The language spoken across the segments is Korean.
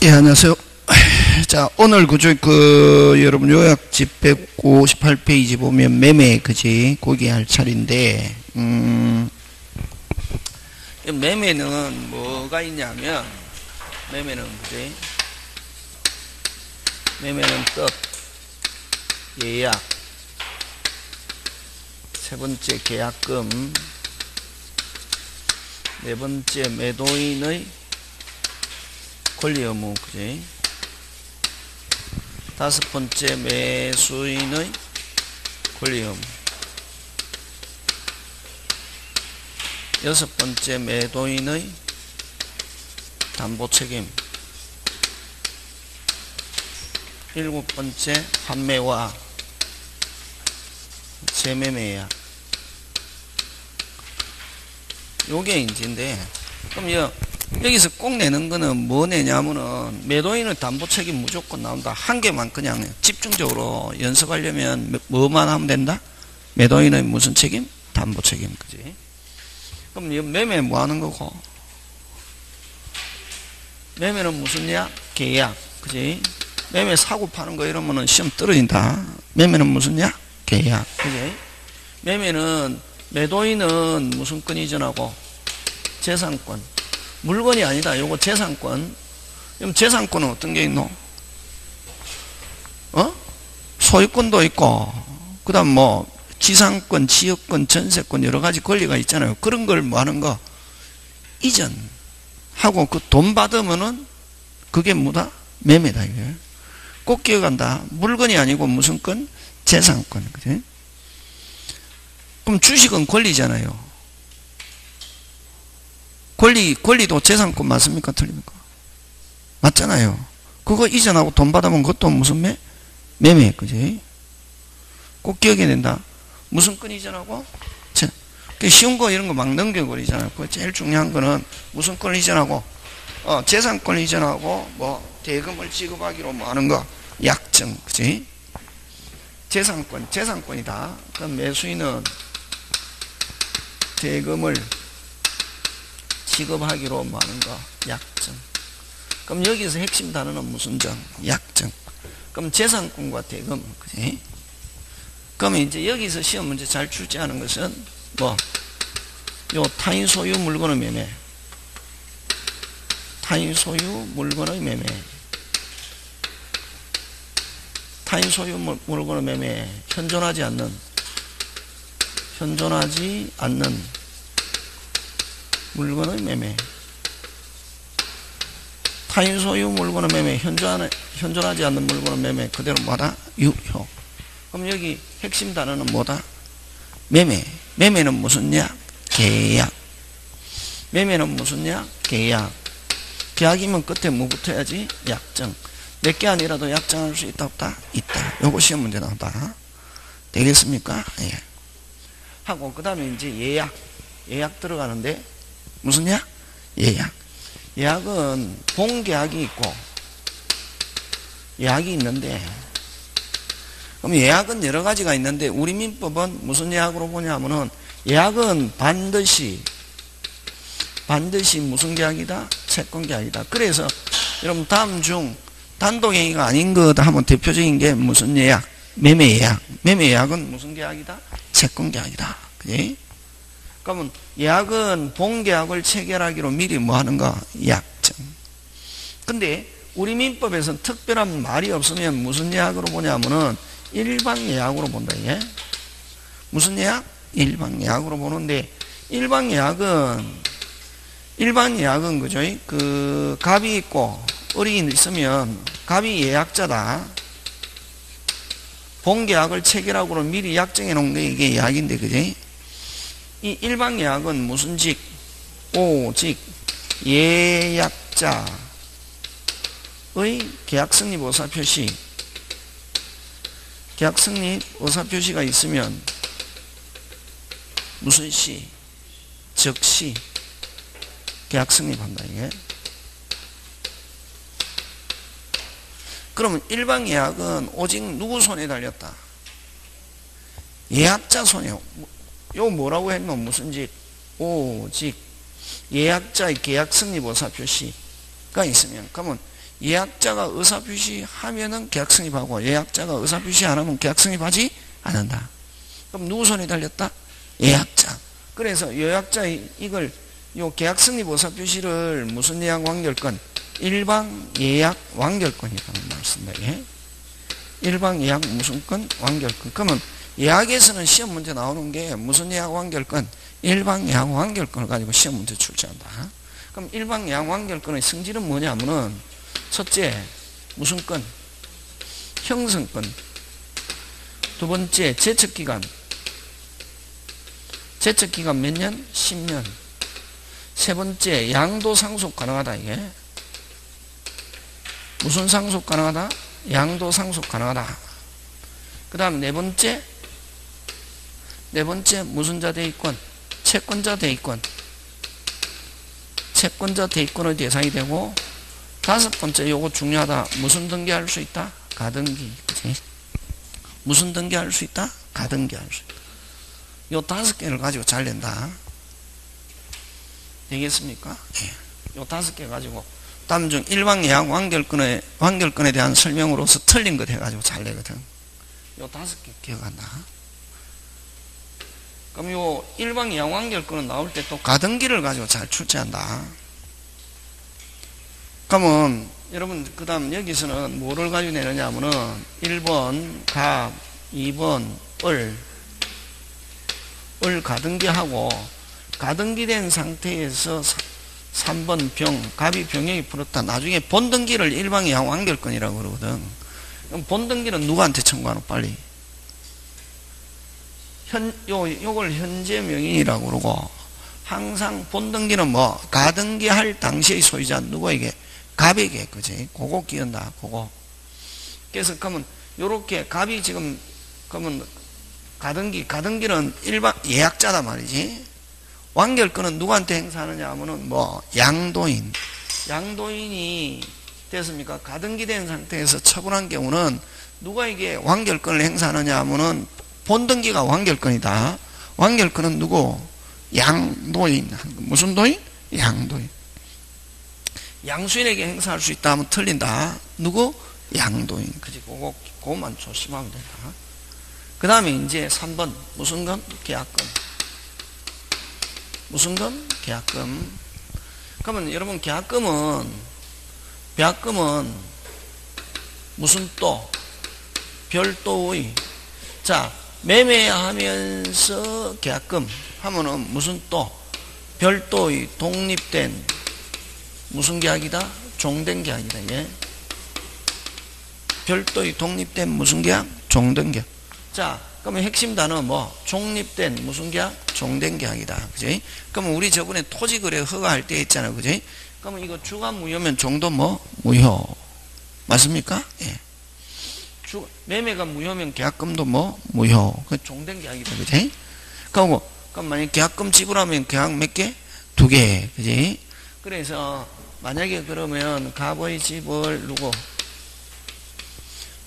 예, 안녕하세요. 자, 오늘 여러분 요약집 158페이지 보면 매매, 그지? 거기 할 차례인데, 매매는 뭐가 있냐면, 매매는, 그지? 매매는 뜻, 예약, 세 번째 계약금, 네 번째 매도인의 권리 의무, 그지? 다섯 번째 매수인의 권리 의무, 여섯 번째 매도인의 담보 책임, 일곱 번째 판매와 재매매야. 요게 인지인데, 그럼 여기서 꼭 내는 거는 뭐 내냐면은 매도인의 담보 책임 무조건 나온다. 한 개만 그냥 집중적으로 연습하려면 뭐만 하면 된다? 매도인의 무슨 책임? 담보 책임, 그지? 그럼 이 매매 뭐 하는 거고? 매매는 무슨냐? 계약, 그지? 매매 사고 파는 거 이러면은 시험 떨어진다. 매매는 무슨냐? 계약, 그지? 매매는 매도인은 무슨 권 이전하고? 재산권. 물건이 아니다. 요거 재산권. 그럼 재산권은 어떤 게 있노? 소유권도 있고, 그 다음 지상권, 지역권, 전세권 여러 가지 권리가 있잖아요. 그런 걸 뭐 하는 거? 이전하고 그 돈 받으면은 그게 뭐다? 매매다, 이게. 꼭 기억한다. 물건이 아니고 무슨 권? 재산권. 그지? 그럼 주식은 권리잖아요. 권리도 재산권 맞습니까? 틀립니까? 맞잖아요. 그거 이전하고 돈 받으면 그것도 무슨 매매, 그지? 꼭 기억해야 된다. 무슨 권 이전하고? 쉬운 거 이런 거 막 넘겨버리잖아요. 그 제일 중요한 거는 무슨 권 이전하고? 재산권 이전하고 대금을 지급하기로 하는 거. 약정, 그지? 재산권이다. 그럼 매수인은 대금을 지급하기로 하는 거. 약정. 그럼 여기서 핵심 단어는 무슨 정? 약정. 그럼 재산권과 대금, 그지? 그러면 이제 여기서 시험 문제 잘 출제하는 것은 요 타인 소유 물건의 매매. 타인 소유 물건의 매매. 타인 소유 물건의 매매. 현존하지 않는 물건의 매매. 타인 소유 물건의 매매. 현존하지 않는 물건의 매매. 그대로 뭐다? 유효. 그럼 여기 핵심 단어는 뭐다? 매매. 매매는 무슨냐? 계약. 매매는 무슨냐? 계약. 계약이면 끝에 뭐 붙어야지? 약정. 몇 개 아니라도 약정할 수 있다 없다? 있다. 요거 시험 문제 나온다. 되겠습니까? 예. 하고 그 다음에 이제 예약 들어가는데 무슨냐? 예약. 예약은 본계약이 있고 예약이 있는데, 그럼 예약은 여러 가지가 있는데 우리 민법은 무슨 예약으로 보냐면은 예약은 반드시 무슨 계약이다? 채권 계약이다. 그래서 여러분 다음 중 단독행위가 아닌 것 하면 대표적인 게 무슨 예약? 매매 예약. 매매 예약은 무슨 계약이다? 채권 계약이다. 그지? 그러면 예약은 본계약을 체결하기로 미리 뭐 하는 거? 약정. 근데 우리 민법에서는 특별한 말이 없으면 무슨 예약으로 보냐면은 일반 예약으로 본다. 이게 무슨 예약? 일반 예약으로 보는데, 일반 예약은 그죠? 그 갑이 있고 을이 있으면 갑이 예약자다. 본계약을 체결하고로 미리 약정해 놓은 게 이게 예약인데, 그지? 이 일반 예약은 무슨 직? 오직 예약자의 계약 성립 의사 표시. 계약 성립 의사 표시가 있으면 무슨 시? 즉시 계약 성립한다, 이게. 그러면 일반 예약은 오직 누구 손에 달렸다? 예약자 손에. 요 뭐라고 했노? 무슨 직? 오직 예약자의 계약 성립 의사 표시가 있으면, 그러면 예약자가 의사표시 하면은 계약 성립하고 예약자가 의사표시 안 하면 계약 성립하지 않는다. 그럼 누구 손에 달렸다? 예약자. 그래서 예약자 이걸 요 계약 성립 의사표시를 무슨 예약 완결권? 일방 예약 완결권이라는 말 쓴다. 예? 일방 예약 무슨 건? 완결권. 그러면 예약에서는 시험 문제 나오는 게 무슨 예약 완결권? 일방 예약 완결권을 가지고 시험 문제 출제한다. 그럼 일방 예약 완결권의 성질은 뭐냐면은 첫째 무슨 건? 형성권. 두 번째 제척기간. 제척기간 몇 년? 10년. 세 번째 양도 상속 가능하다. 이게 무슨 상속 가능하다? 양도 상속 가능하다. 그 다음 네 번째 무슨 자 대위권? 채권자 대위권. 채권자 대위권의 대상이 되고 다섯 번째 요거 중요하다. 무슨 등기할 수 있다? 가등기. 그치? 무슨 등기할 수 있다? 가등기할 수 있다. 요 다섯 개를 가지고 잘 낸다. 되겠습니까? 예. 요 다섯 개 가지고 다음 중 일방 예약 완결권에 대한 설명으로서 틀린 것 해가지고 잘 내거든. 요 다섯 개 기억한다. 그럼 요 일방 예약 완결권은 나올 때 또 가등기를 가지고 잘 출제한다. 그러면 여러분 그 다음 여기서는 뭐를 가지고 내느냐 하면은 1번 갑, 2번 을 가등기하고 가등기된 상태에서 3번 병, 갑이 병역이 풀었다. 나중에 본등기를 일방 예약 완결권이라고 그러거든. 그럼 본등기는 누구한테 청구하노? 빨리. 요걸 현재 명인이라고 그러고, 항상 본등기는 뭐, 가등기 할 당시의 소유자 누구에게? 갑에게, 그지? 그거 끼운다, 그거. 그래서 그러면, 요렇게 갑이 지금, 그러면, 가등기는 일반 예약자다 말이지. 완결권은 누구한테 행사하느냐 하면은 뭐 양도인이 됐습니까? 가등기 된 상태에서 처분한 경우는 누구에게 완결권을 행사하느냐 하면은 본등기가 완결권이다. 완결권은 누구? 양도인. 무슨 도인? 양도인. 양수인에게 행사할 수 있다 하면 틀린다. 누구? 양도인. 그지? 그거만 조심하면 된다. 그 다음에 이제 3번 무슨 건? 계약금. 무슨 건? 계약금. 그러면 여러분 계약금은 무슨 또? 별도의. 자, 매매하면서 계약금 하면은 무슨 또? 별도의 독립된 무슨 계약이다? 종된 계약이다. 예. 별도의 독립된 무슨 계약? 종된 계약. 자, 그러면 핵심 단어 뭐? 종립된 무슨 계약? 종된 계약이다. 그지? 그러면 우리 저번에 토지거래 허가할 때 있잖아요. 그지? 그러면 이거 주가 무효면 종도 뭐? 무효. 맞습니까? 예. 매매가 무효면 계약금도 뭐? 무효. 그 종된 계약이다. 그지? 그럼 만약에 계약금 지불하면 계약 몇 개? 2개. 그지? 그래서 만약에 그러면 갑의 집을 누구?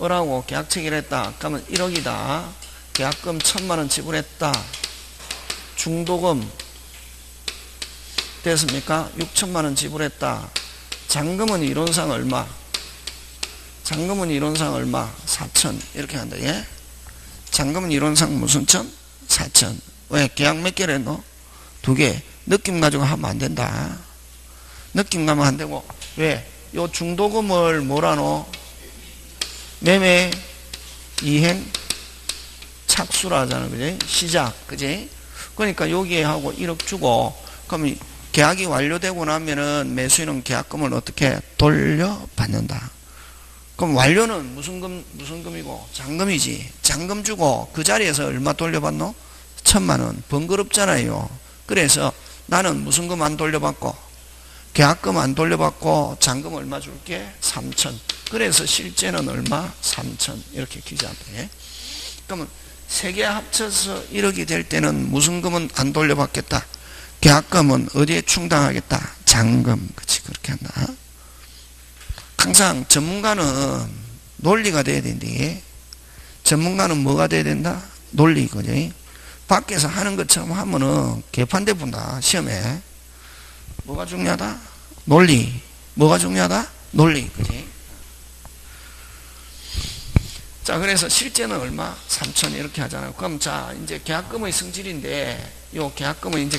을하고 계약 체결했다. 그러면 1억이다. 계약금 1,000만원 지불했다. 중도금 됐습니까? 6천만원 지불했다. 잔금은 이론상 얼마? 잔금은 이론상 얼마? 4천. 이렇게 한다. 예? 잔금은 이론상 무슨 천? 4천. 왜? 계약 몇 개를 했노? 2개. 느낌 가지고 하면 안 된다. 느낌 가면 안 되고. 왜? 요 중도금을 뭐라노? 매매 이행 착수라 하잖아. 그지? 시작. 그지? 그러니까 여기에 하고 1억 주고, 그러면 계약이 완료되고 나면은 매수인은 계약금을 어떻게 돌려받는다. 그럼 완료는 무슨 금이고? 잔금이지. 잔금 주고 그 자리에서 얼마 돌려받노? 1,000만원. 번거롭잖아요. 그래서 나는 무슨 금 안 돌려받고, 계약금 안 돌려받고, 잔금 얼마 줄게? 3천. 그래서 실제는 얼마? 3천. 이렇게 기재한다. 예? 그러면 세 개 합쳐서 1억이 될 때는 무슨 금은 안 돌려받겠다. 계약금은 어디에 충당하겠다. 잔금. 그치? 그렇게 한다. 항상 전문가는 논리가 돼야 된대. 전문가는 뭐가 돼야 된다? 논리. 그지? 밖에서 하는 것처럼 하면은 개판돼 본다. 시험에. 뭐가 중요하다? 논리. 뭐가 중요하다? 논리. 그지? 자, 그래서 실제는 얼마? 3천 이렇게 하잖아요. 그럼 자, 이제 계약금의 성질인데, 요 계약금은 이제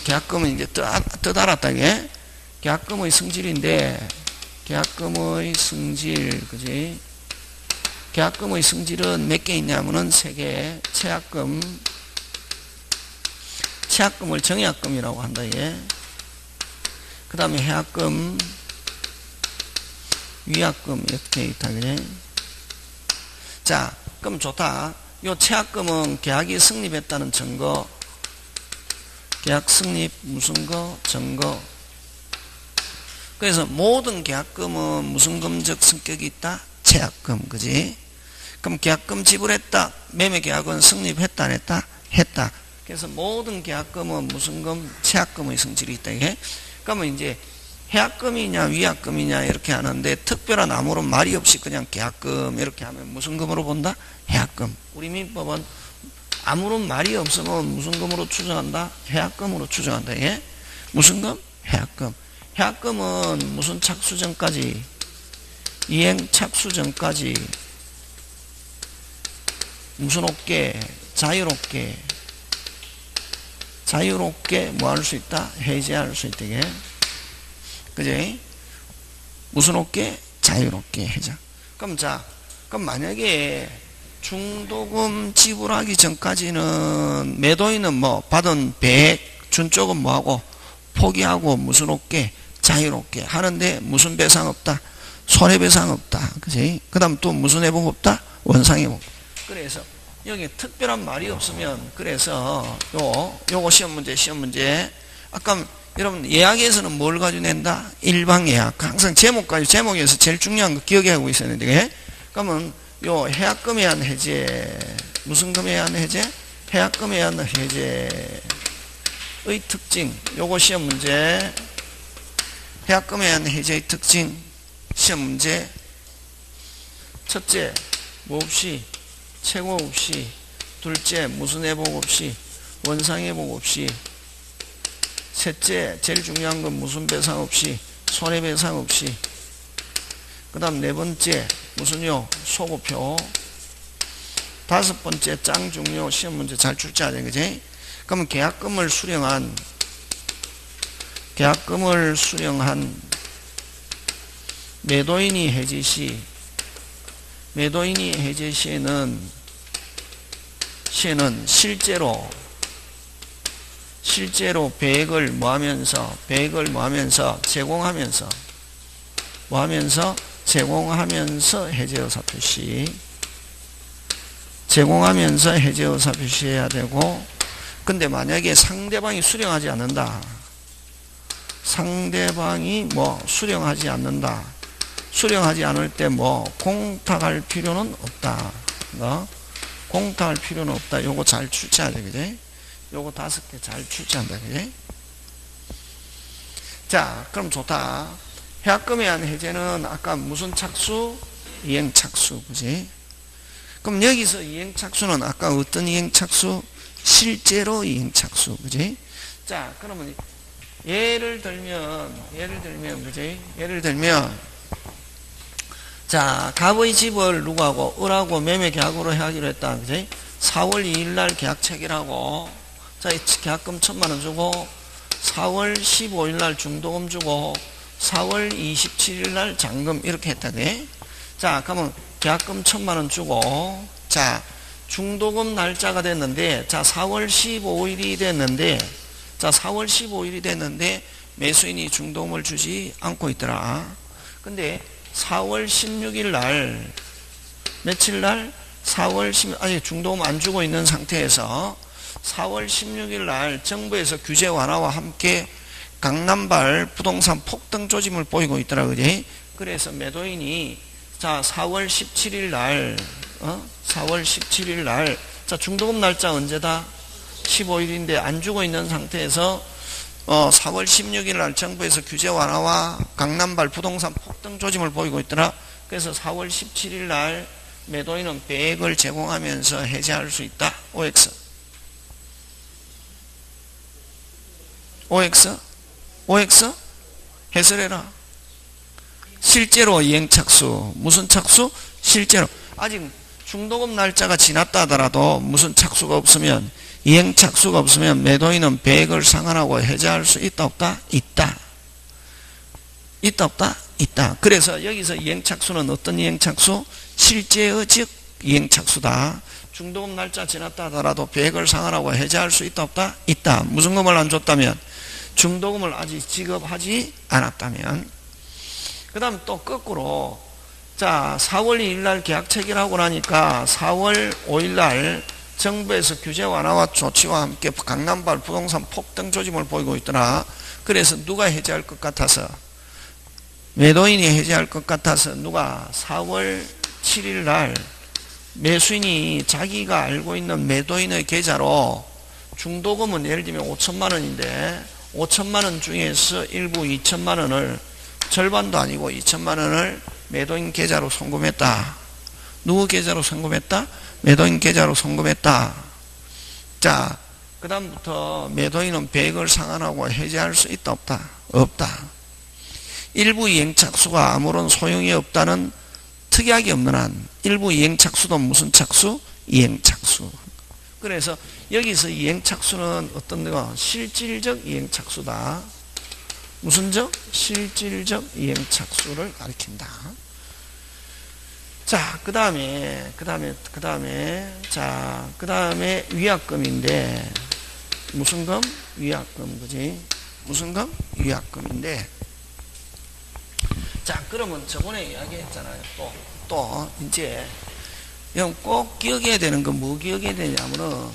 뜻 알았다, 이게. 계약금의 성질인데, 계약금의 성질, 그지? 계약금의 성질은 몇 개 있냐면은 3개. 채약금을 정약금이라고 한다, 이게. 그 다음에 해약금, 위약금, 이렇게 있다, 그지? 자, 그럼 좋다. 요 채약금은 계약이 성립했다는 증거. 계약 성립, 무슨 거? 증거. 그래서 모든 계약금은 무슨 금적 성격이 있다? 채약금, 그지? 그럼 계약금 지불했다. 매매 계약은 성립했다, 안 했다? 했다. 그래서 모든 계약금은 무슨 금? 채약금의 성질이 있다, 이게. 그러면 이제 해약금이냐 위약금이냐 이렇게 하는데 특별한 아무런 말이 없이 그냥 계약금 이렇게 하면 무슨 금으로 본다? 해약금. 우리 민법은 아무런 말이 없으면 무슨 금으로 추정한다? 해약금으로 추정한다. 이게 무슨 금? 해약금. 해약금은 무슨 착수 전까지? 이행 착수 전까지 무슨 없게? 자유롭게 뭐 할 수 있다? 해제할 수 있다. 이게 그지? 무슨 없게? 자유롭게 해자. 그럼 만약에 중도금 지불하기 전까지는 매도인은 뭐 받은 100 준 쪽은 뭐하고 포기하고 무슨 없게? 자유롭게 하는데 무슨 배상 없다? 손해배상 없다. 그지? 그 다음 또 무슨 회복 없다? 원상회복. 그래서 여기 특별한 말이 없으면 그래서 요거 시험 문제 아까 여러분 예약에서는 뭘 가지고 낸다? 일방 예약. 항상 제목에서 제일 중요한 거 기억하고 있어야 되는데 그러면 요 해약금에 의한 해제 무슨 금에 의한 해제? 해약금에 의한 해제의 특징. 요거 시험 문제 해약금에 의한 해제의 특징 시험 문제 첫째 뭐 없이 최고 없이 둘째 무슨 회복 없이 원상 회복 없이 셋째 제일 중요한 건 무슨 배상 없이 손해배상 없이 그 다음 네 번째 무슨요 소고표 다섯 번째 짱 중요 시험 문제 잘 출제하자 그지? 그러면 계약금을 수령한 매도인이 해지 시에는 실제로 배액을 뭐하면서 제공하면서 해제의사 표시해야 되고 근데 만약에 상대방이 수령하지 않는다. 수령하지 않을 때 공탁할 필요는 없다. 공탁할 필요는 없다. 요거 잘 출제하자, 그지? 요거 5개 잘 출제한다, 그지? 자, 그럼 좋다. 해약금에 의한 해제는 아까 무슨 착수? 이행착수, 그지? 그럼 여기서 이행착수는 아까 어떤 이행착수? 실제로 이행착수, 그지? 자, 그러면 예를 들면, 그지? 자, 갑의 집을 누구하고? 을하고 매매 계약으로 하기로 했다, 그지? 4월 2일날 계약 체결하고, 자, 계약금 1,000만원 주고, 4월 15일날 중도금 주고, 4월 27일날 잔금 이렇게 했다, 그지? 자, 그러면 계약금 1,000만원 주고, 자, 중도금 날짜가 됐는데, 자, 4월 15일이 됐는데, 매수인이 중도금을 주지 않고 있더라. 근데 4월 16일 날, 며칠 날? 4월 16일, 아직 중도금 안 주고 있는 상태에서 4월 16일 날 정부에서 규제 완화와 함께 강남발 부동산 폭등 조짐을 보이고 있더라, 그지? 그래서 매도인이 자, 4월 17일 날, 자, 중도금 날짜 언제다? 15일인데 안 주고 있는 상태에서 4월 16일 날 정부에서 규제 완화와 강남발 부동산 폭등 조짐을 보이고 있더라. 그래서 4월 17일 날 매도인은 배액을 제공하면서 해제할 수 있다. OX. 해설해라. 실제로 이행착수. 무슨 착수? 실제로. 아직 중도금 날짜가 지났다 하더라도 무슨 착수가 없으면, 이행 착수가 없으면 매도인은 배액을 상환하고 해제할 수 있다 없다? 있다. 있다 없다? 있다. 그래서 여기서 이행 착수는 어떤 이행 착수? 실제의 즉 이행 착수다. 중도금 날짜 지났다 하더라도 배액을 상환하고 해제할 수 있다 없다? 있다. 무슨 금을 안 줬다면? 중도금을 아직 지급하지 않았다면. 그 다음 또 거꾸로, 자, 4월 2일 날 계약 체결하고 나니까 4월 5일 날 정부에서 규제 완화와 조치와 함께 강남발 부동산 폭등 조짐을 보이고 있더라. 그래서 누가 해제할 것 같아서, 매도인이 해제할 것 같아서 누가 4월 7일 날 매수인이 자기가 알고 있는 매도인의 계좌로 중도금은 예를 들면 5천만 원인데 5천만 원 중에서 일부 2천만 원을, 절반도 아니고 2천만 원을 매도인 계좌로 송금했다. 누구 계좌로 송금했다? 매도인 계좌로 송금했다. 자, 그 다음부터 매도인은 배액을 상환하고 해제할 수 있다 없다? 없다. 일부 이행착수가 아무런 소용이 없다는 특약이 없는 한 일부 이행착수도 무슨 착수? 이행착수. 그래서 여기서 이행착수는 어떤 데가? 실질적 이행착수다. 무슨 적? 실질적 이행착수를 가리킨다. 자, 그 다음에 위약금인데, 무슨 금? 위약금, 그지? 무슨 금? 위약금인데, 자, 그러면 저번에 이야기했잖아요. 또, 이제, 형 꼭 기억해야 되는 건 뭐 기억해야 되냐면은,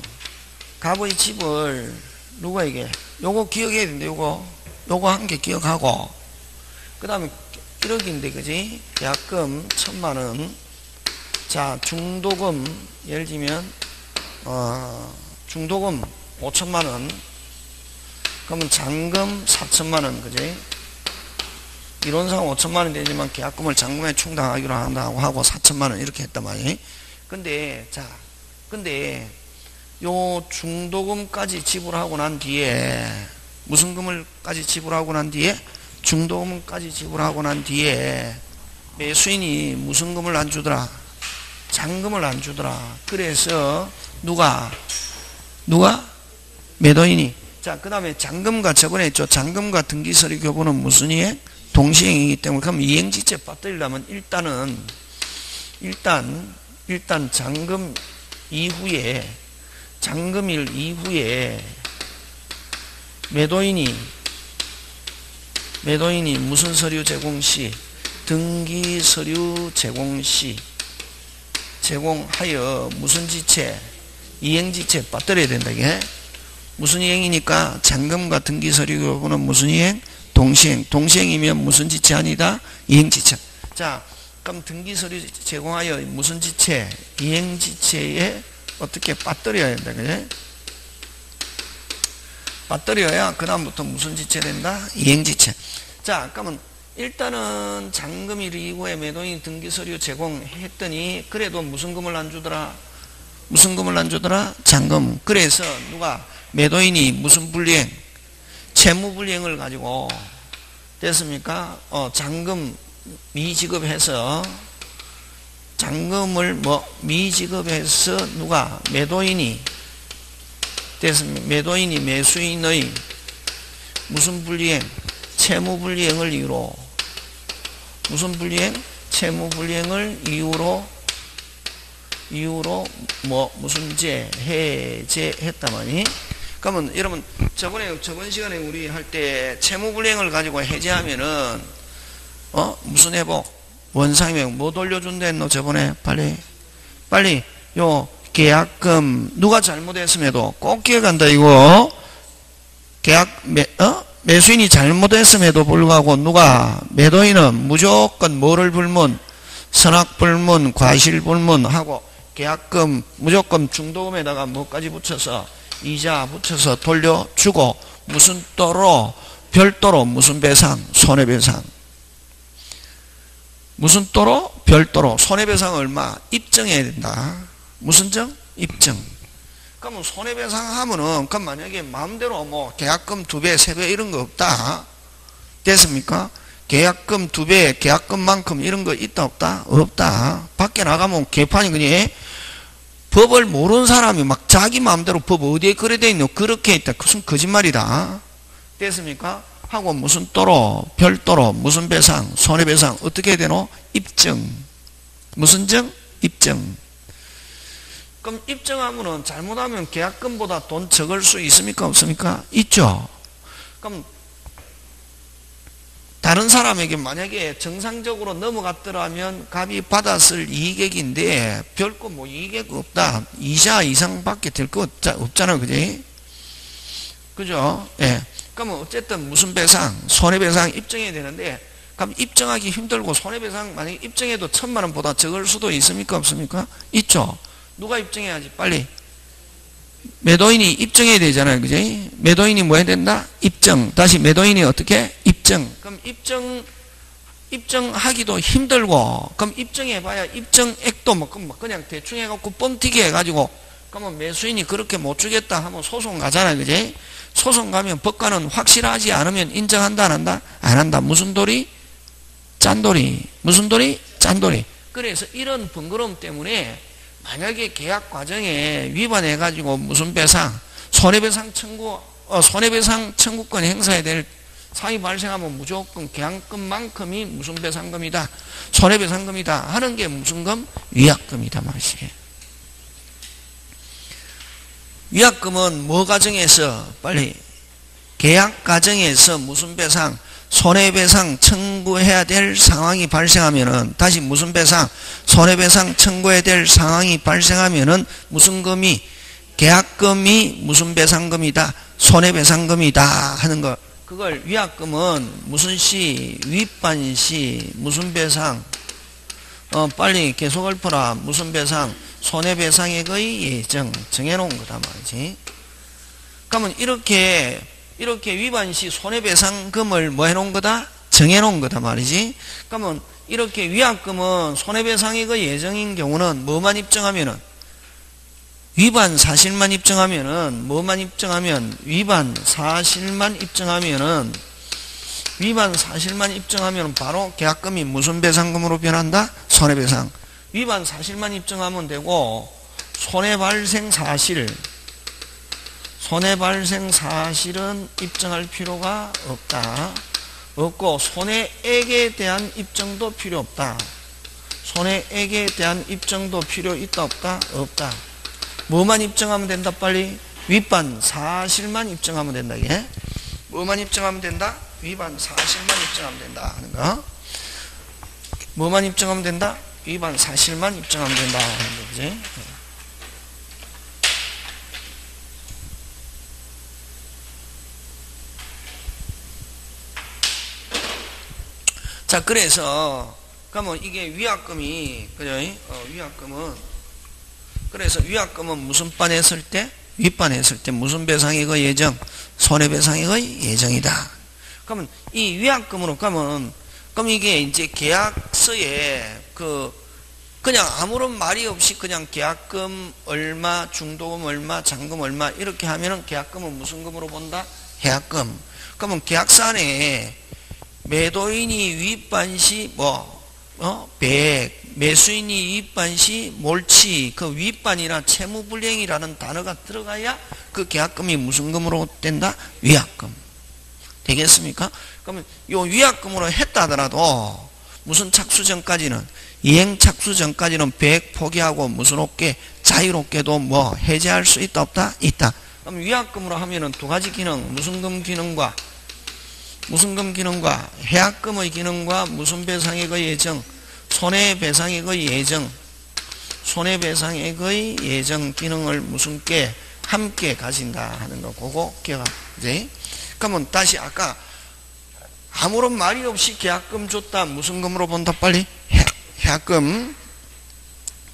갑의 집을, 누구에게? 요거 기억해야 되는데, 요거 한 개 기억하고, 그 다음에 1억인데, 그지? 계약금 1,000만 원. 자, 중도금, 예를 들면, 중도금 5천만 원. 그러면 잔금 4천만 원, 그지? 이론상 5천만 원 되지만 계약금을 잔금에 충당하기로 한다고 하고 4천만 원 이렇게 했단 말이에요. 근데 요 중도금까지 지불하고 난 뒤에, 무슨 금을까지 지불하고 난 뒤에? 중도금까지 지불하고 난 뒤에 매수인이 무슨 금을 안 주더라? 잔금을 안 주더라. 그래서 누가? 매도인이. 자, 그 다음에 잔금과 저번에 했죠. 잔금과 등기서류 교부는 무슨 이행? 동시행이기 때문에, 그럼 이행지체 빠뜨리려면 일단 잔금 이후에, 잔금일 이후에 매도인이 무슨 서류 제공시? 등기서류 제공시 제공하여 무슨 지체? 이행지체 빠뜨려야 된다. 이게 무슨 이행이니까 잔금과 등기서류 교부는 무슨 이행? 동시행. 동시행이면 무슨 지체 아니다? 이행지체. 자, 그럼 등기서류 제공하여 무슨 지체? 이행지체에 어떻게 빠뜨려야 된다. 그래? 빠뜨려야 그 다음부터 무슨 지체 된다? 이행지체. 자, 그러면 일단은 잔금일 이후에 매도인 등기서류 제공했더니 그래도 무슨 금을 안 주더라? 잔금. 그래서 누가? 매도인이 무슨 불이행? 채무불이행을 가지고 됐습니까? 잔금 미지급해서, 잔금을 미지급해서 누가? 매도인이 됐습니까? 매도인이 매수인의 무슨 불이행? 채무불이행을 이유로, 무슨 불이행? 채무불이행을 이유로 무슨 해제했다마니? 그러면 여러분, 저번 시간에 우리 할 때 채무불이행을 가지고 해제하면은 무슨 회복? 원상회복. 뭐 돌려준다 했노? 저번에 빨리 요 계약금 누가 잘못했음에도 꼭 기억한다 이거. 매수인이 잘못했음에도 불구하고 누가? 매도인은 무조건 뭐를 불문? 선악불문, 과실불문하고 계약금 무조건 중도금에다가 뭐까지 붙여서? 이자 붙여서 돌려주고, 무슨 또로? 별도로 무슨 배상? 손해배상. 무슨 또로? 별도로. 손해배상 얼마? 입증해야 된다. 무슨 정? 입증. 그러면 손해배상 하면은, 그럼 만약에 마음대로 계약금 2배, 3배 이런 거 없다. 됐습니까? 계약금 2배, 계약금만큼 이런 거 있다, 없다? 없다. 밖에 나가면 개판이 그냥 법을 모르는 사람이 막 자기 마음대로 법 어디에 그래 돼 있노? 그렇게 있다. 무슨 거짓말이다. 됐습니까? 하고 무슨 또로, 별도로, 무슨 배상, 손해배상 어떻게 해야 되노? 입증. 무슨 증? 입증. 그럼 입증하면은 잘못하면 계약금보다 돈 적을 수 있습니까? 없습니까? 있죠. 그럼 다른 사람에게 만약에 정상적으로 넘어갔더라면 갑이 받았을 이익액인데 별거 뭐 이익액 없다. 이자 이상밖에 될 거 없잖아요. 그지? 그죠? 예. 그러면 어쨌든 무슨 배상, 손해배상 입증해야 되는데 그럼 입증하기 힘들고 손해배상 만약에 입증해도 1,000만 원보다 적을 수도 있습니까? 없습니까? 있죠. 누가 입증해야지? 빨리. 매도인이 입증해야 되잖아요. 그지? 매도인이 뭐 해야 된다? 입증. 다시 매도인이 어떻게? 입증. 그럼 입증하기도 힘들고, 그럼 입증해봐야 입증액도 뭐 그냥 대충 해갖고 뻥튀기 해가지고, 그러면 매수인이 그렇게 못 주겠다 하면 소송 가잖아요. 그지? 소송 가면 법관은 확실하지 않으면 인정한다, 안 한다? 안 한다. 무슨 도리? 짠도리. 무슨 도리? 짠도리. 그래서 이런 번거로움 때문에 만약에 계약 과정에 위반해가지고 무슨 배상, 손해배상 청구권 행사해야 될 사유 발생하면 무조건 계약금만큼이 무슨 배상금이다, 손해배상금이다 하는 게 무슨 금? 위약금이다 말이에요. 위약금은 뭐 과정에서 빨리 계약 과정에서 무슨 배상, 손해배상 청구해야 될 상황이 발생하면은 다시 무슨 배상, 손해배상 청구해야 될 상황이 발생하면은 무슨 금이, 계약금이 무슨 배상금이다, 손해배상금이다 하는 거. 그걸 위약금은 무슨 시, 윗반시, 무슨 배상, 빨리 계속을 풀어. 무슨 배상, 손해배상액의 예정 정해놓은 거다 말이지. 그러면 이렇게 위반시 손해배상금을 뭐 해놓은 거다? 정해놓은 거다 말이지. 그러면 이렇게 위약금은 손해배상액의 예정인 경우는 뭐만 입증하면은, 위반 사실만 입증하면은, 뭐만 입증하면, 위반 사실만 입증하면 바로 계약금이 무슨 배상금으로 변한다? 손해배상. 위반 사실만 입증하면 되고, 손해발생 사실은 입증할 필요가 없다. 없고, 손해액에 대한 입증도 필요 없다. 손해액에 대한 입증도 필요 있다 없다? 없다. 뭐만 입증하면 된다 빨리? 윗반 사실만 입증하면 된다. 이게 뭐만 입증하면 된다? 위반 사실만 입증하면 된다 하는 거. 뭐만 입증하면 된다? 위반 사실만 입증하면 된다 하는 거지. 자, 그래서 그러면 이게 위약금이, 그죠? 그래서 위약금은 무슨 반 했을 때? 윗반 했을 때 무슨 배상액의 예정? 손해배상액의 예정이다. 그러면 이 위약금으로 가면, 그럼 이게 이제 계약서에 그냥 아무런 말이 없이 그냥 계약금 얼마, 중도금 얼마, 잔금 얼마 이렇게 하면은 계약금은 무슨 금으로 본다? 계약금. 그러면 계약서 안에 매도인이 윗반시 100, 매수인이 윗반시 몰치, 그 윗반이나 채무불이행이라는 단어가 들어가야 그 계약금이 무슨 금으로 된다? 위약금. 되겠습니까? 그러면 요 위약금으로 했다 하더라도 무슨 착수 전까지는, 이행 착수 전까지는 100 포기하고 무슨 없게 자유롭게도 뭐 해제할 수 있다 없다? 있다. 그럼 위약금으로 하면은 두 가지 기능, 무슨 금 기능과 해약금의 기능과 무슨 배상액의 예정, 손해배상액의 예정 기능을 무슨 게 함께 가진다 하는 거. 그거 기억. 이제 그러면 다시 아까 아무런 말이 없이 계약금 줬다. 무슨 금으로 본다 빨리? 해약금.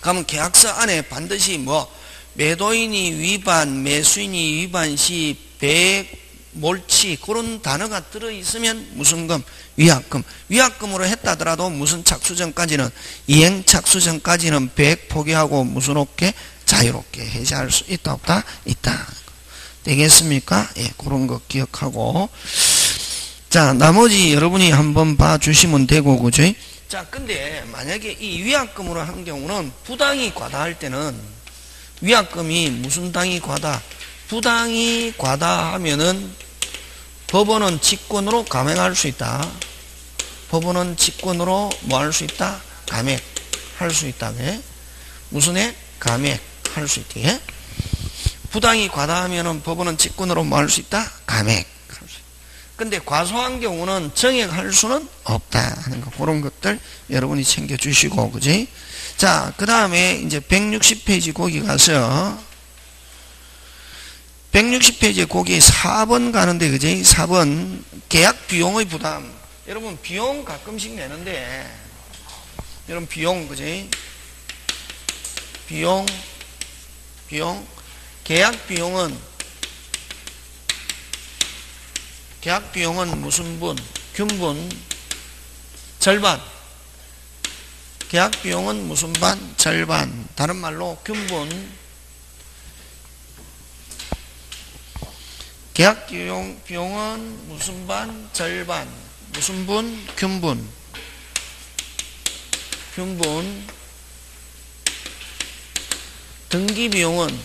그러면 계약서 안에 반드시 뭐 매도인이 위반, 매수인이 위반 시 100 몰치 그런 단어가 들어있으면 무슨 금? 위약금. 위약금으로 했다더라도 무슨 착수 전까지는, 이행 착수 전까지는 100 포기하고 무슨 없게 자유롭게 해제할 수 있다 없다? 있다. 되겠습니까? 예, 그런 거 기억하고. 자, 나머지 여러분이 한번 봐주시면 되고, 그죠? 자, 근데 만약에 이 위약금으로 한 경우는 부당이 과다할 때는 위약금이 무슨 당이 과다? 부당이 과다 하면은 법원은 직권으로 감액할 수 있다. 법원은 직권으로 뭐 할 수 있다? 감액할 수 있다. 왜? 무슨 액? 감액할 수 있대. 부당이 과다 하면은 법원은 직권으로 뭐 할 수 있다? 감액할 수 있다. 근데 과소한 경우는 정액할 수는 없다 하는 거. 그런 것들 여러분이 챙겨주시고, 그지? 자, 그 다음에 이제 160페이지 거기 가서 160페이지에 거기 4번 가는데, 그지? 4번 계약 비용의 부담. 여러분 비용 가끔씩 내는데, 여러분 비용, 그지? 비용 계약 비용은 무슨 분? 균분 절반. 계약 비용은 무슨 반? 절반. 다른 말로 균분. 계약 비용은 무슨 반? 절반. 무슨 분? 균분. 등기 비용은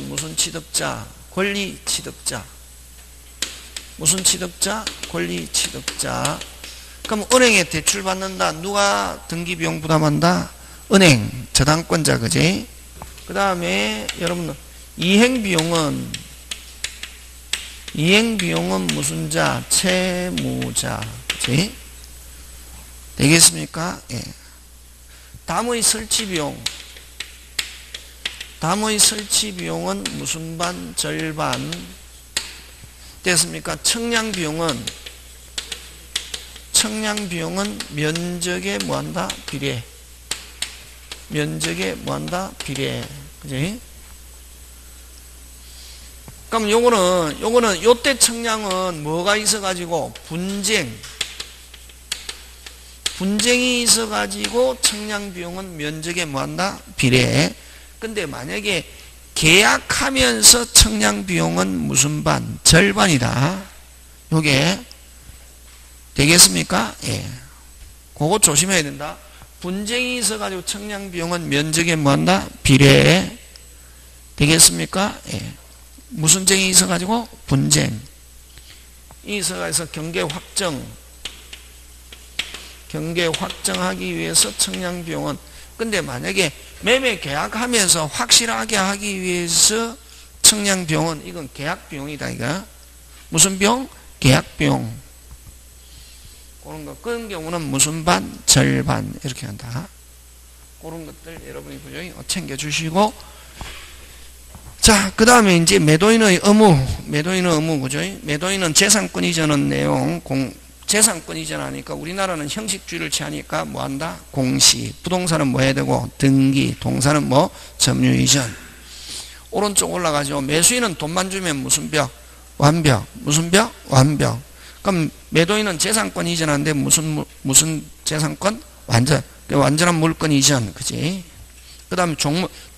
무슨 취득자? 권리 취득자. 무슨 취득자? 권리 취득자. 그럼 은행에 대출 받는다. 누가 등기 비용 부담한다? 은행, 저당권자, 그지? 그 다음에 여러분 이행 비용은 무슨 자? 채무자, 그지? 되겠습니까? 예. 담의 설치 비용은 무슨 반? 절반. 됐습니까? 청량 비용은 면적에 뭐한다? 비례. 그지? 그럼 요거는 요때 청량은 뭐가 있어가지고 분쟁이 있어가지고 청량 비용은 면적에 뭐한다? 비례. 근데 만약에 계약하면서 청량 비용은 무슨 반? 절반이다. 요게 되겠습니까? 예. 그거 조심해야 된다. 분쟁이 있어가지고 청량 비용은 면적에 뭐한다? 비례. 되겠습니까? 예. 무슨 쟁이 있어가지고? 분쟁이 있어가지고 경계 확정하기 위해서 청량 비용은. 근데 만약에 매매 계약하면서 확실하게 하기 위해서 청량 비용은 이건 계약 비용이다. 이거 무슨 비용? 계약 비용. 그런 경우는 무슨 반? 절반. 이렇게 한다. 그런 것들 여러분이 부정히 챙겨주시고, 자, 그 다음에 이제 매도인의 의무, 그죠? 매도인은 재산권 이전은 내용, 재산권 이전하니까 우리나라는 형식주의를 취하니까 뭐 한다? 공시. 부동산은 뭐 해야 되고? 등기. 동산은 뭐? 점유 이전. 오른쪽 올라가죠. 매수인은 돈만 주면 무슨 벽? 완벽. 무슨 벽? 완벽. 그럼 매도인은 재산권 이전하는데 무슨 재산권? 완전한 물권 이전. 그지? 그 다음에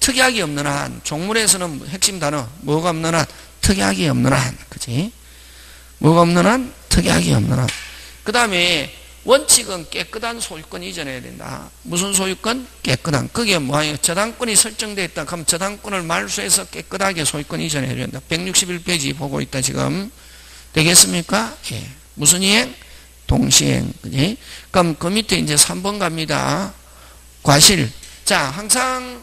특약이 없는 한. 종물에서는 핵심 단어. 뭐가 없는 한? 특약이 없는 한. 그지? 뭐가 없는 한? 특약이 없는 한. 그 다음에 원칙은 깨끗한 소유권 이전해야 된다. 무슨 소유권? 깨끗한. 그게 뭐예요? 저당권이 설정되어 있다. 그럼 저당권을 말소해서 깨끗하게 소유권 이전해야 된다. 161페이지 보고 있다 지금. 되겠습니까? 예. 무슨 이행? 동시행. 그지? 그럼 그 밑에 이제 3번 갑니다. 과실. 자, 항상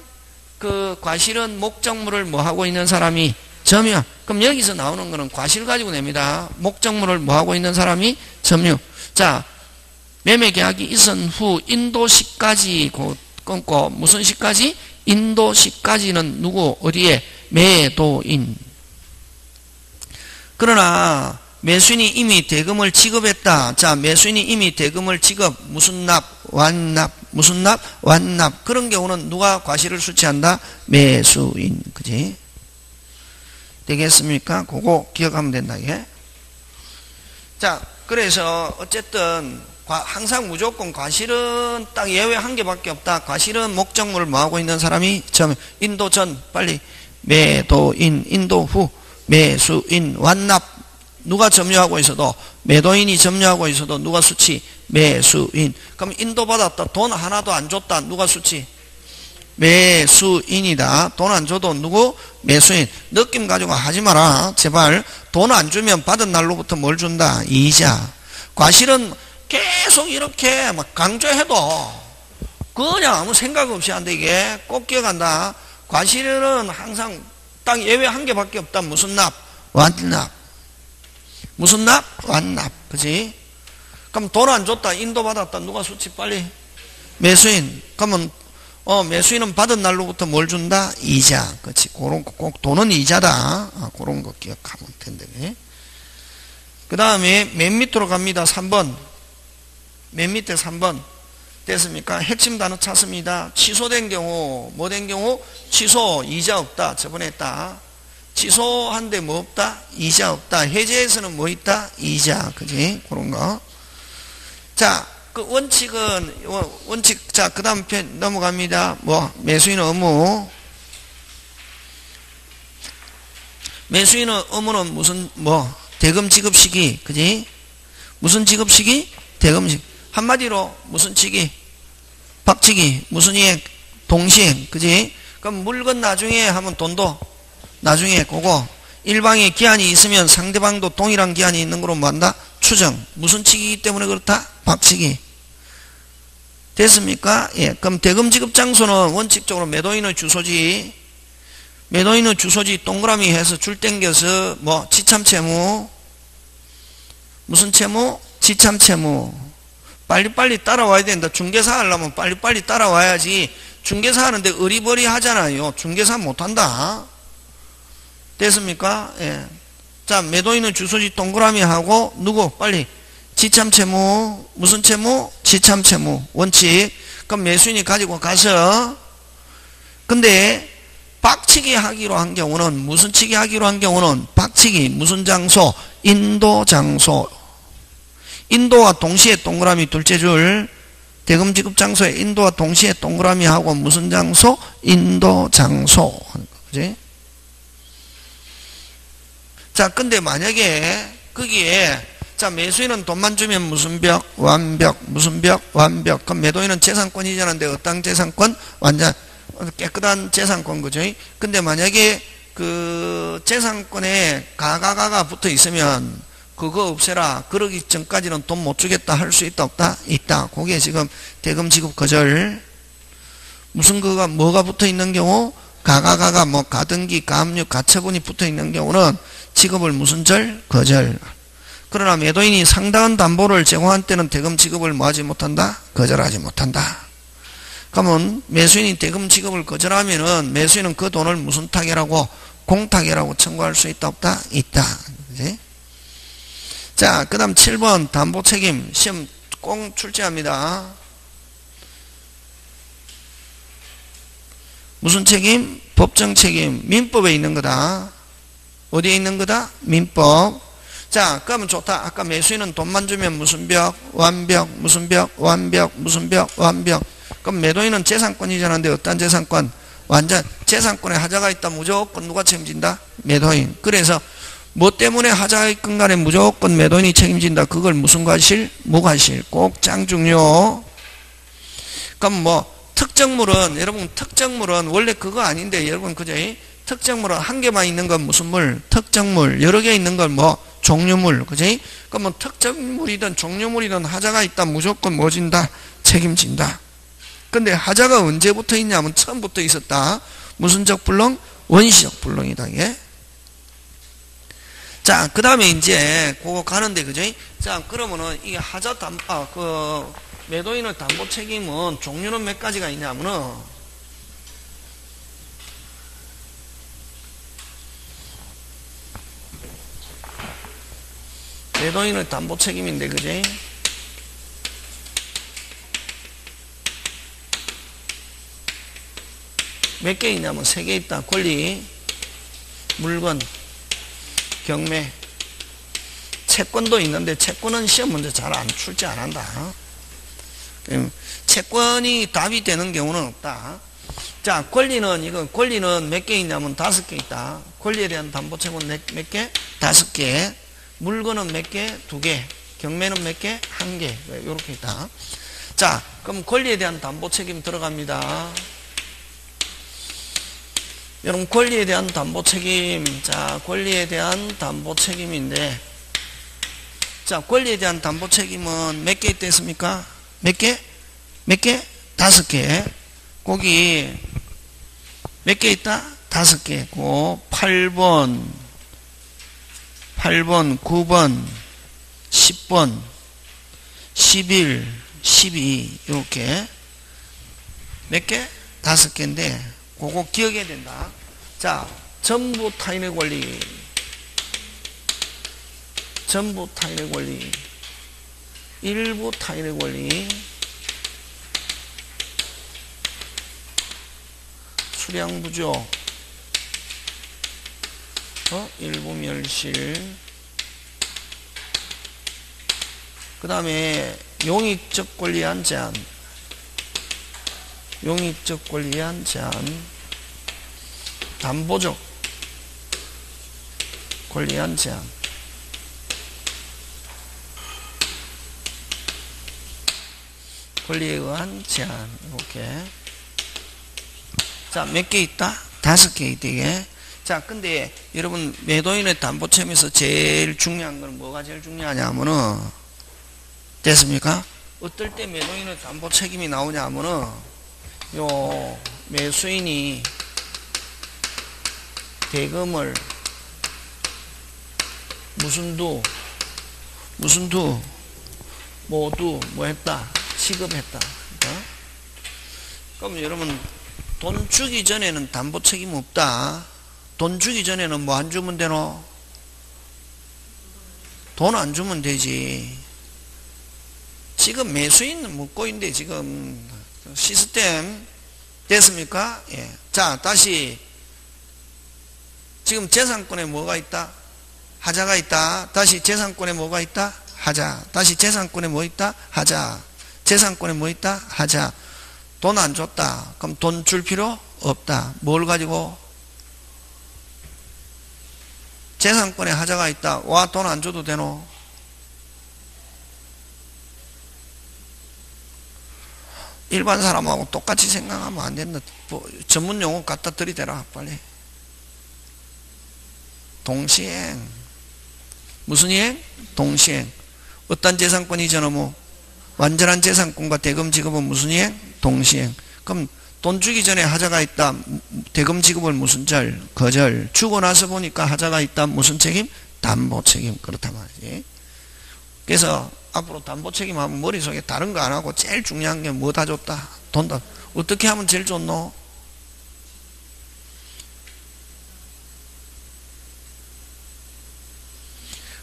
그 과실은 목적물을 뭐 하고 있는 사람이 점유. 그럼 여기서 나오는 거는 과실 가지고 냅니다. 목적물을 뭐 하고 있는 사람이 점유. 자, 매매 계약이 있은 후 인도시까지 끊고 무슨 시까지? 인도시까지는 누구? 어디에? 매도인. 그러나 매수인이 이미 대금을 지급했다. 자, 매수인이 이미 대금을 지급. 무슨 납? 완납. 무슨 납? 완납. 그런 경우는 누가 과실을 수취한다? 매수인. 그지? 되겠습니까? 그거 기억하면 된다. 이게. 자, 그래서 어쨌든 항상 무조건 과실은 딱 예외 한 개밖에 없다. 과실은 목적물을 뭐하고 있는 사람이 인도 전 빨리 매도인, 인도 후 매수인, 완납. 누가 점유하고 있어도 매도인이 점유하고 있어도 누가 수취? 매수인. 그럼 인도받았다. 돈 하나도 안 줬다. 누가 수취? 매수인이다. 돈 안 줘도 누구? 매수인. 느낌 가지고 하지 마라. 제발. 돈 안 주면 받은 날로부터 뭘 준다? 이자. 과실은 계속 이렇게 막 강조해도 그냥 아무 생각 없이 한다. 이게 꼭 기억한다. 과실은 항상 딱 예외 한 개밖에 없다. 무슨 납? 완납. 무슨 납? 완납. 그지? 그럼 돈 안 줬다. 인도받았다. 누가 수치 빨리? 매수인. 그러면 매수인은 받은 날로부터 뭘 준다? 이자. 그렇지. 그런 거 꼭 돈은 이자다. 그런 거 기억하면 된대. 그 다음에 맨 밑으로 갑니다. 3번. 맨 밑에 3번. 됐습니까? 핵심 단어 찾습니다. 취소된 경우, 뭐 된 경우? 취소, 이자 없다. 저번에 했다. 취소한데 뭐 없다? 이자 없다. 해제에서는 뭐 있다? 이자. 그지? 그런 거. 자, 그 원칙은, 원칙, 자, 그 다음 편 넘어갑니다. 뭐, 매수인 의무. 매수인 의무는 무슨, 뭐, 대금 지급 시기. 그지? 무슨 지급 시기? 대금 시기. 한마디로, 무슨 시기? 박치기. 무슨 이행? 동시행. 그지? 그럼 물건 나중에 하면 돈도 나중에 그거. 일방에 기한이 있으면 상대방도 동일한 기한이 있는 거로 뭐한다? 추정. 무슨 치기이기 때문에 그렇다? 박치기. 됐습니까? 예. 그럼 대금 지급 장소는 원칙적으로 매도인의 주소지. 매도인의 주소지 동그라미 해서 줄 땡겨서 뭐 지참 채무. 무슨 채무? 지참 채무. 빨리빨리 따라와야 된다. 중개사 하려면 빨리빨리 따라와야지. 중개사 하는데 어리버리 하잖아요. 중개사 못한다. 됐습니까? 예. 자, 매도인은 주소지 동그라미 하고 누구? 빨리. 지참 채무. 무슨 채무? 지참 채무. 원칙. 그럼 매수인이 가지고 가서 근데 박치기 하기로 한 경우는 무슨 치기 하기로 한 경우는 박치기 무슨 장소? 인도 장소. 인도와 동시에 동그라미 둘째 줄. 대금 지급 장소에 인도와 동시에 동그라미 하고 무슨 장소? 인도 장소. 그지? 자, 근데 만약에 거기에 자, 매수인은 돈만 주면 무슨 벽? 완벽. 무슨 벽? 완벽. 그럼 매도인은 재산권이자는데 어떤 재산권? 완전 깨끗한 재산권. 그죠? 근데 만약에 그 재산권에 가가가 붙어 있으면 그거 없애라. 그러기 전까지는 돈 못 주겠다 할 수 있다 없다? 있다. 그게 지금 대금 지급 거절. 무슨 그가 뭐가 붙어 있는 경우? 가가가 뭐 가등기, 가압류, 가처분이 붙어 있는 경우는 지급을 무슨 절? 거절. 그러나 매도인이 상당한 담보를 제공한 때는 대금 지급을 뭐하지 못한다? 거절하지 못한다. 그러면 매수인이 대금 지급을 거절하면은 매수인은 그 돈을 무슨 타결하고? 공타결하고 청구할 수 있다 없다? 있다. 그치? 자, 그 다음 7번 담보 책임. 시험 꼭 출제합니다. 무슨 책임? 법정 책임. 민법에 있는 거다. 어디에 있는 거다? 민법. 자, 그러면 좋다. 아까 매수인은 돈만 주면 무슨 벽? 완벽. 무슨 벽? 완벽. 무슨 벽? 완벽. 그럼 매도인은 재산권이자는데 어떤 재산권? 완전 재산권에 하자가 있다. 무조건 누가 책임진다? 매도인. 그래서 뭐 때문에 하자가 있건 간에 무조건 매도인이 책임진다. 그걸 무슨 과실? 무과실. 꼭 짱 중요. 그럼 뭐 특정물은 여러분 특정물은 원래 그거 아닌데 여러분 그죠? 특정물은 한 개만 있는 건 무슨 물? 특정물. 여러 개 있는 건 뭐? 종류물. 그지? 그러면 특정물이든 종류물이든 하자가 있다. 무조건 뭐 진다? 책임진다. 근데 하자가 언제부터 있냐면 처음부터 있었다. 무슨 적 불능? 원시적 불능이다. 이게. 자, 그 다음에 이제 그거 가는데 그죠? 자, 그러면은 이게 하자 매도인의 담보 책임은 종류는 몇 가지가 있냐면은 매도인의 담보 책임인데 그지? 몇 개 있냐면 3개 있다. 권리, 물건, 경매, 채권도 있는데 채권은 시험 문제 잘 안 출제 안 한다. 채권이 답이 되는 경우는 없다. 자, 권리는 몇 개 있냐면 5개 있다. 권리에 대한 담보 채권 몇 개? 5개. 물건은 몇 개? 2개. 경매는 몇 개? 1개. 이렇게 있다. 자, 그럼 권리에 대한 담보 책임 들어갑니다. 여러분, 권리에 대한 담보 책임. 자, 권리에 대한 담보 책임인데, 자, 권리에 대한 담보 책임은 몇 개 있겠습니까? 몇 개? 몇 개? 5개. 거기 몇 개 있다? 5개 있고, 8번, 9번, 10번, 11, 12, 이렇게. 몇 개? 5개인데, 그거 기억해야 된다. 자, 전부 타인의 권리. 전부 타인의 권리. 일부 타인의 권리. 수량부족. 일부 멸실. 그 다음에 용익적 권리에 의한 제한. 용익적 권리에 의한 제한. 담보적 권리에 의한 제한. 권리에 의한 제한. 이렇게. 자, 몇 개 있다? 5개 있다, 이게. 자, 근데 여러분, 매도인의 담보 책임에서 제일 중요한 건 뭐가 제일 중요하냐 하면은, 됐습니까? 어떨 때 매도인의 담보 책임이 나오냐 하면은, 요 매수인이 대금을 무슨 두 모두 뭐 했다? 지급했다. 그럼 여러분, 돈 주기 전에는 담보 책임 없다. 돈 주기 전에는 뭐 안 주면 되노? 돈 안 주면 되지. 지금 매수인은 묻고 있는데 지금 시스템 됐습니까? 예. 자, 다시 지금 재산권에 뭐가 있다? 하자가 있다. 다시 재산권에 뭐가 있다? 하자. 다시 재산권에 뭐 있다? 하자. 재산권에 뭐 있다? 하자. 돈 안 줬다. 그럼 돈 줄 필요 없다. 뭘 가지고? 재산권에 하자가 있다. 와, 돈 안 줘도 되노? 일반 사람하고 똑같이 생각하면 안 된다. 뭐 전문 용어 갖다 들이대라, 빨리. 동시행. 무슨 이행? 동시행. 어떤 재산권이 이전하면 완전한 재산권과 대금 지급은 무슨 이행? 동시행. 그럼 돈 주기 전에 하자가 있다. 대금 지급을 무슨 절? 거절. 주고 나서 보니까 하자가 있다. 무슨 책임? 담보 책임. 그렇단 말이지. 그래서 앞으로 담보 책임하면 머릿속에 다른 거 안 하고 제일 중요한 게 뭐 다 줬다? 돈 다. 어떻게 하면 제일 좋노?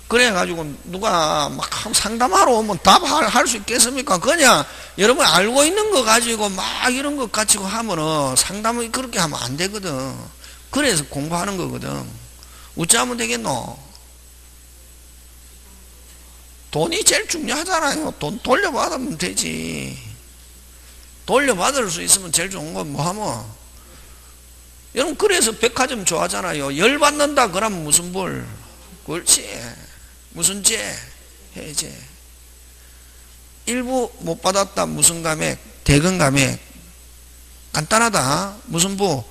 그래가지고 누가 막 상담하러 오면 답할 수 있겠습니까? 그냥 여러분 알고 있는 거 가지고 막 이런 거 가지고 하면은 상담을 그렇게 하면 안 되거든. 그래서 공부하는 거거든. 어찌하면 되겠노? 돈이 제일 중요하잖아요. 돈 돌려받으면 되지. 돌려받을 수 있으면 제일 좋은 건 뭐 하면? 여러분, 그래서 백화점 좋아하잖아요. 열받는다 그러면 무슨 벌? 그렇지. 무슨 죄? 해제. 일부 못 받았다. 무슨 감액? 대금 감액. 간단하다. 무슨 부?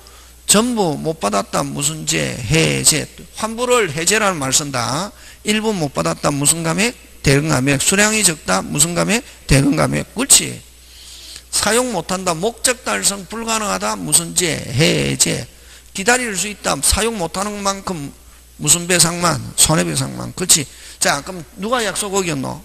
전부 못 받았다. 무슨 죄? 해제. 환불을 해제라는 말 쓴다. 일부 못 받았다. 무슨 감액? 대금 감액. 수량이 적다. 무슨 감액? 대금 감액. 그렇지. 사용 못한다. 목적 달성 불가능하다. 무슨 죄? 해제. 기다릴 수 있다. 사용 못하는 만큼 무슨 배상만? 손해배상만. 그렇지. 자, 그럼 누가 약속 어겼노?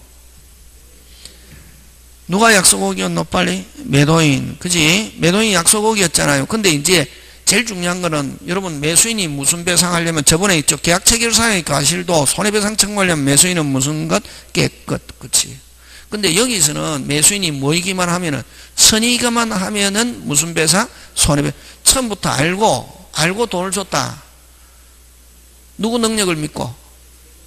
누가 약속 어겼노? 빨리. 매도인. 그지? 매도인 약속 어겼잖아요. 근데 이제 제일 중요한 거는 여러분, 매수인이 무슨 배상하려면 저번에 있죠. 계약 체결상의 과실도 손해배상 청구하려면 매수인은 무슨 것? 깨끗. 그치. 근데 여기서는 매수인이 모이기만 하면은, 선이기만 하면은 무슨 배상? 손해배상. 처음부터 알고 돈을 줬다. 누구 능력을 믿고?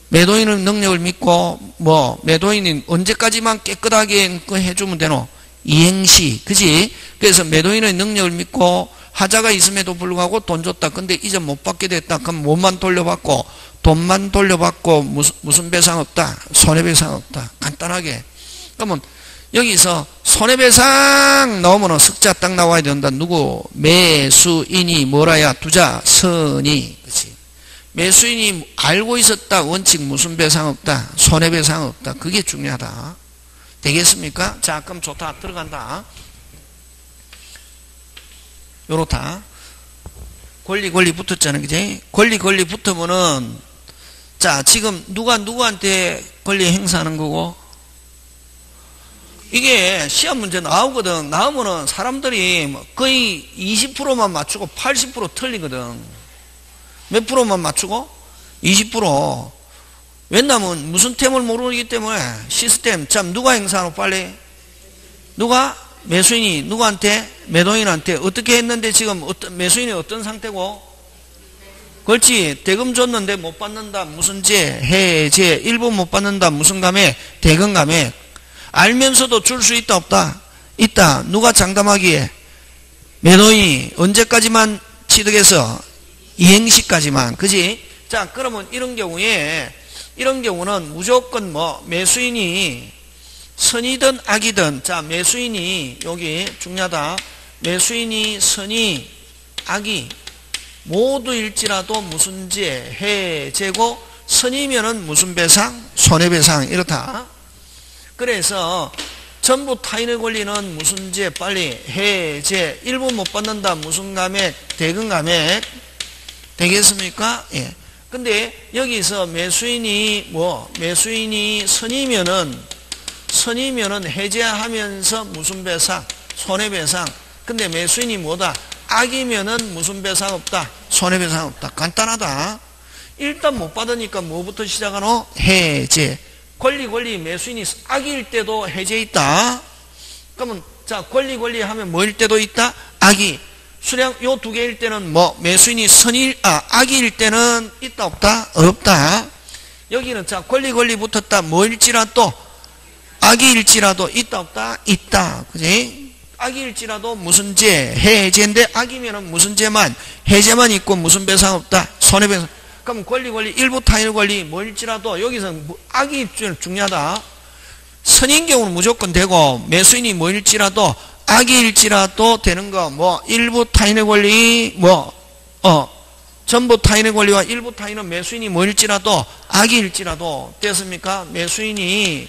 매도인은 능력을 믿고, 매도인이 언제까지만 깨끗하게 해주면 되노? 이행시. 그지? 그래서 매도인의 능력을 믿고, 하자가 있음에도 불구하고 돈 줬다. 근데 이제 못 받게 됐다. 그럼 뭐만 돌려받고? 돈만 돌려받고 무슨 배상 없다? 손해배상 없다. 간단하게. 그러면 여기서 손해배상 나오면은 석자 딱 나와야 된다. 누구? 매수인이 뭐라야? 두자 선이. 그치? 매수인이 알고 있었다. 원칙 무슨 배상 없다. 손해배상 없다. 그게 중요하다. 되겠습니까? 자, 그럼 좋다. 들어간다. 요렇다. 권리 붙었잖아. 그지? 권리 붙으면은, 자, 지금 누가 누구한테 권리 행사하는 거고? 이게 시험 문제 나오거든. 나오면은 사람들이 거의 20%만 맞추고 80% 틀리거든. 몇 프로만 맞추고? 20%. 왜냐면 무슨 템을 모르기 때문에 시스템. 참, 누가 행사하노? 빨리. 누가? 매수인이 누구한테? 매도인한테. 어떻게 했는데 지금 매수인이 어떤 상태고? 그렇지. 대금 줬는데 못 받는다. 무슨 제? 해제. 일부 못 받는다. 무슨 감액? 대금 감액. 알면서도 줄 수 있다 없다? 있다. 누가 장담하기에? 매도인이 언제까지만 취득해서? 이행시까지만. 그지? 자, 그러면 이런 경우는 무조건 매수인이 선이든 악이든, 자, 매수인이, 여기 중요하다. 매수인이 선이, 악이 모두 일지라도 무슨 제, 해제고, 선이면은 무슨 배상? 손해배상. 이렇다. 그래서 전부 타인의 권리는 무슨 제? 빨리 해제. 일부 못 받는다. 무슨 감액? 대금 감액. 되겠습니까? 예. 근데 여기서 매수인이 선이면은 해제하면서 무슨 배상? 손해배상. 근데 매수인이 뭐다? 악이면은 무슨 배상 없다? 손해배상 없다. 간단하다. 일단 못 받으니까 뭐부터 시작하노? 해제. 권리 매수인이 악일 때도 해제 있다. 그러면 자, 권리 하면 뭐일 때도 있다? 악이. 수량 요 두 개일 때는 매수인이 악일 때는 있다 없다? 없다. 여기는 자, 권리 붙었다. 뭐일지라도 악일지라도 있다 없다? 있다. 그지? 악일지라도 무슨 제? 해제인데 악이면은 무슨 제만? 해제만 있고 무슨 배상 없다? 손해배상. 그럼 권리 일부 타인의 권리 뭐일지라도 여기서 악이 중요하다. 선인 경우는 무조건 되고 매수인이 뭐일지라도 악일지라도 되는 거 일부 타인의 권리 전부 타인의 권리와 일부 타인은 매수인이 뭐일지라도 악일지라도 됐습니까? 매수인이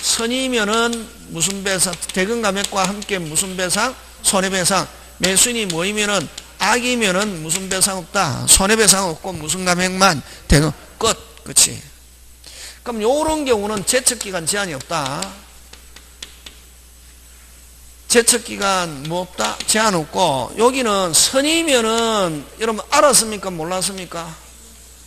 선이면은 무슨 배상? 대금 감액과 함께 무슨 배상? 손해배상. 매수인이 뭐이면은 악이면은 무슨 배상 없다? 손해배상 없고 무슨 감액만? 대금 끝. 그치? 그럼 요런 경우는 제척기간 제한이 없다. 제척기간 없다? 제한 없고, 여기는 선이면은 여러분 알았습니까? 몰랐습니까?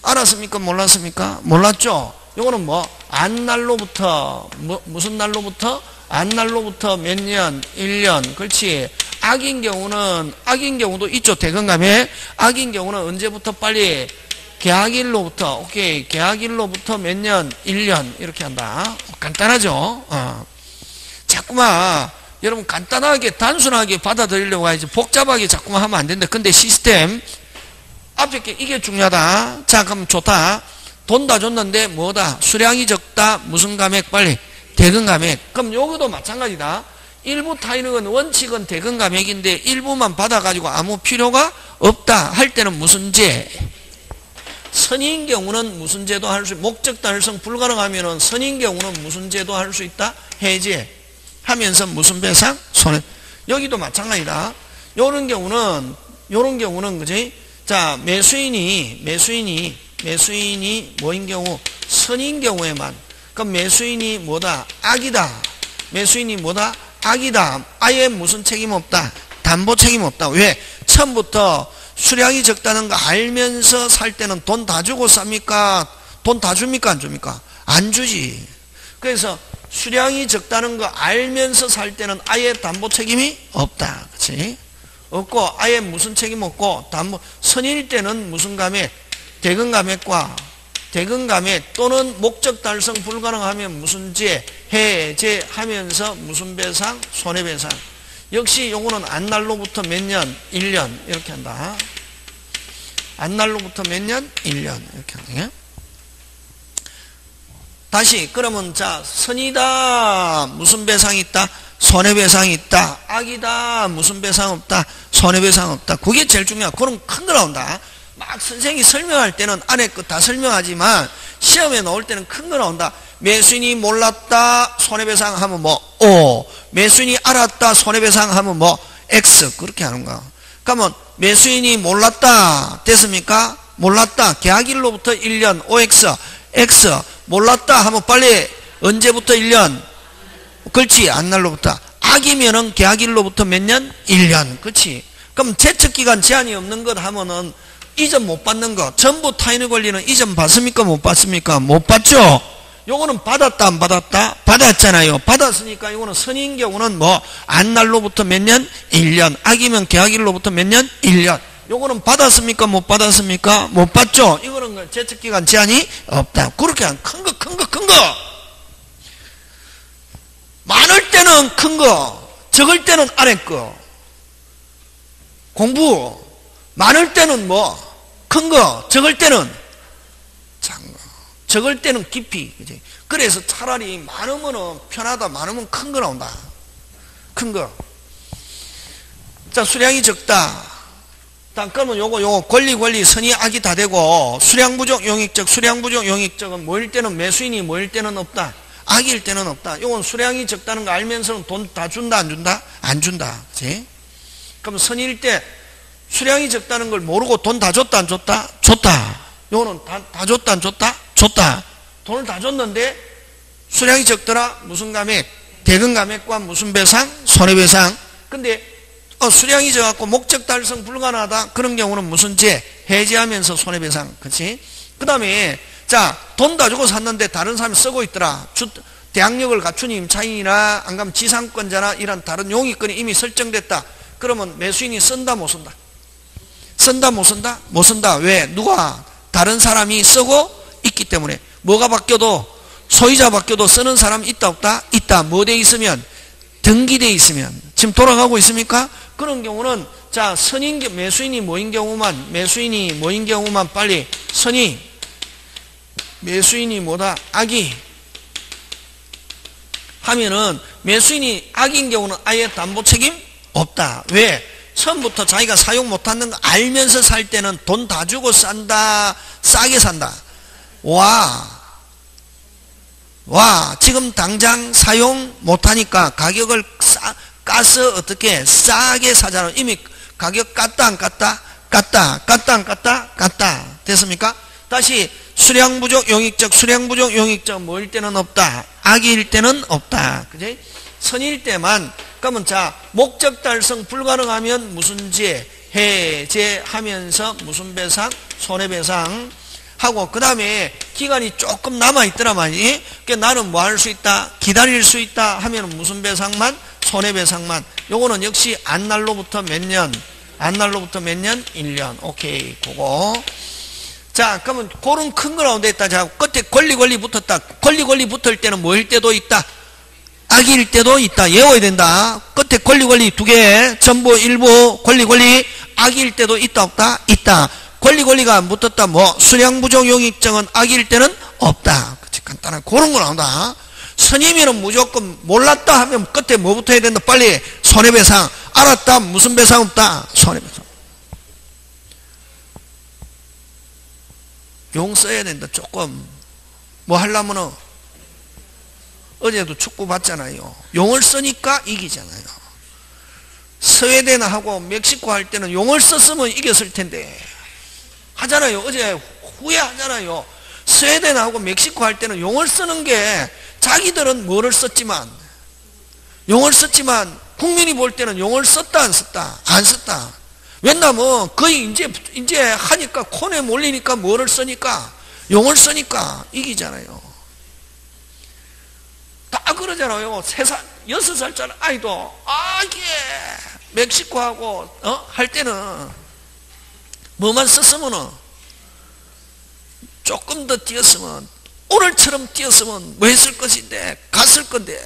알았습니까? 몰랐습니까? 몰랐죠? 요거는 안날로부터 무슨 날로부터? 안날로부터 몇 년? 1년. 그렇지. 악인 경우도 있죠. 대금 감액. 악인 경우는 언제부터? 빨리 계약일로부터. 오케이. 계약일로부터 몇 년? 1년. 이렇게 한다. 간단하죠? 자꾸만 여러분 간단하게 단순하게 받아들이려고 하지 복잡하게 자꾸만 하면 안 된다. 근데 시스템 앞에 게 이게 중요하다. 자, 그럼 좋다. 돈 다 줬는데 뭐다? 수량이 적다. 무슨 감액? 빨리 대금 감액. 그럼 요거도 마찬가지다. 일부 타인은 원칙은 대금 감액인데 일부만 받아가지고 아무 필요가 없다 할 때는 무슨 제? 선인 경우는 무슨 제도 할 수? 목적 달성 불가능하면은 선인 경우는 무슨 제도 할 수 있다? 해제. 하면서 무슨 배상? 손해. 여기도 마찬가지다. 요런 경우는 그지? 자, 매수인이 뭐인 경우? 선인 경우에만. 그럼 매수인이 뭐다? 악이다. 매수인이 뭐다? 악이다. 아예 무슨 책임 없다? 담보 책임 없다. 왜? 처음부터 수량이 적다는 거 알면서 살 때는 돈 다 주고 삽니까? 돈 다 줍니까? 안 줍니까? 안 주지. 그래서 수량이 적다는 거 알면서 살 때는 아예 담보 책임이 없다. 그치? 없고, 아예 무슨 책임 없고, 담보, 선일 때는 무슨 감액? 대금 감액과 대금 감액 또는 목적 달성 불가능하면 무슨 제? 해제하면서 무슨 배상? 손해배상. 역시 요거는 안날로부터 몇 년? 1년. 이렇게 한다. 안날로부터 몇 년? 1년. 이렇게 한다. 다시 그러면 자 선이다 무슨 배상이 있다? 손해배상이 있다. 악이다 무슨 배상 없다? 손해배상 없다. 그게 제일 중요하다. 그럼 큰 거 나온다. 막 선생님이 설명할 때는 안에 거 다 설명하지만 시험에 나올 때는 큰 거 나온다. 매수인이 몰랐다 손해배상 하면 뭐 O, 매수인이 알았다 손해배상 하면 뭐 X 그렇게 하는 거야. 그러면 매수인이 몰랐다 됐습니까? 몰랐다 계약일로부터 1년 OX X 몰랐다 하면 빨리 언제부터 1년 그렇지 안날로부터 악이면은 계약일로부터 몇 년? 1년 그렇지. 그럼 제척기간 제한이 없는 것 하면은 이전 못 받는 거 전부 타인의 권리는 이전 받습니까? 못 받습니까? 못 받죠. 요거는 받았다 안 받았다? 받았잖아요. 받았으니까 이거는 선인 경우는 뭐 안날로부터 몇 년? 1년. 악이면 계약일로부터 몇 년? 1년. 요거는 받았습니까? 못 받았습니까? 못 받죠. 이거는 제척기간 제한이 없다. 그렇게 한 큰 거. 많을 때는 큰 거, 적을 때는 아래 거. 공부 많을 때는 뭐 큰 거, 적을 때는 작은 거. 적을 때는 깊이. 그지? 그래서 차라리 많으면 편하다. 많으면 큰 거 나온다. 큰 거. 자, 수량이 적다. 그러면 요거 권리 선의 악이 다 되고 수량부족 용익적 수량부족 용익적은 뭐일 때는 매수인이 뭐일 때는 없다. 악일 때는 없다. 요건 수량이 적다는 거 알면서는 돈 다 준다 안 준다? 안 준다. 그치? 그럼 선의일 때 수량이 적다는 걸 모르고 돈 다 줬다 안 줬다? 줬다. 요거는 다 줬다 안 줬다? 줬다. 돈을 다 줬는데 수량이 적더라. 무슨 감액? 대금 감액과 무슨 배상? 손해배상. 근데 수량이 적갖고 목적 달성 불가능하다. 그런 경우는 무슨 죄? 해지하면서 손해배상. 그치? 그 다음에 자, 돈 다 주고 샀는데 다른 사람이 쓰고 있더라. 대항력을 갖춘 임차인이나 안 가면 지상권자나 이런 다른 용의권이 이미 설정됐다. 그러면 매수인이 쓴다 못 쓴다? 쓴다 못 쓴다? 못 쓴다. 왜? 누가? 다른 사람이 쓰고 있기 때문에. 뭐가 바뀌어도 소유자 바뀌어도 쓰는 사람 있다 없다? 있다. 뭐 돼 있으면? 등기돼 있으면. 지금 돌아가고 있습니까? 그런 경우는 자 매수인이 뭐인 경우만 빨리 선의 매수인이 뭐다? 악이 하면은 매수인이 악인 경우는 아예 담보 책임 없다. 왜? 처음부터 자기가 사용 못하는 거 알면서 살 때는 돈 다 주고 산다. 싸게 산다. 와 지금 당장 사용 못하니까 가격을 까서 어떻게 싸게 사잖아. 이미 가격 깠다 안 깠다? 깠다 안 깠다? 됐습니까? 다시 수량부족 용익적 수량부족 용익적 뭐일 때는 없다. 악일 때는 없다. 그지? 선일 때만. 그러면 자 목적 달성 불가능하면 무슨 죄? 해제하면서 무슨 배상? 손해배상 하고 그 다음에 기간이 조금 남아있더라 말이. 그러니까 나는 뭐 할 수 있다? 기다릴 수 있다 하면 무슨 배상만? 손해배상만. 요거는 역시 안날로부터 몇 년? 안날로부터 몇 년? 1년. 오케이. 그거. 자, 그러면 그런 큰 거 나온데 있다. 자, 끝에 권리 붙었다. 권리 붙을 때는 뭐일 때도 있다? 악일 때도 있다. 외워야 된다. 끝에 권리 두 개. 전부 일부 권리 악일 때도 있다 없다? 있다. 권리가 안 붙었다. 뭐 수량부족 용익정은 악일 때는 없다. 그치? 간단한 그런 거 나온다. 선임이는 무조건 몰랐다 하면 끝에 뭐 붙어야 된다? 빨리 손해배상. 알았다. 무슨 배상 없다? 손해배상. 용 써야 된다. 조금 뭐 하려면은 어제도 축구 봤잖아요. 용을 쓰니까 이기잖아요. 스웨덴하고 멕시코 할 때는 용을 썼으면 이겼을 텐데 하잖아요. 어제 후회하잖아요. 스웨덴하고 멕시코 할 때는 용을 쓰는 게 자기들은 뭐를 썼지만 용을 썼지만 국민이 볼 때는 용을 썼다 안 썼다? 안 썼다. 왜냐면 거의 이제 하니까 콘에 몰리니까 뭐를 쓰니까 용을 쓰니까 이기잖아요. 다 그러잖아요. 6살짜리 아이도 이게 멕시코하고 할 때는 뭐만 썼으면은 조금 더 뛰었으면 오늘처럼 뛰었으면 뭐 했을 것인데 갔을 건데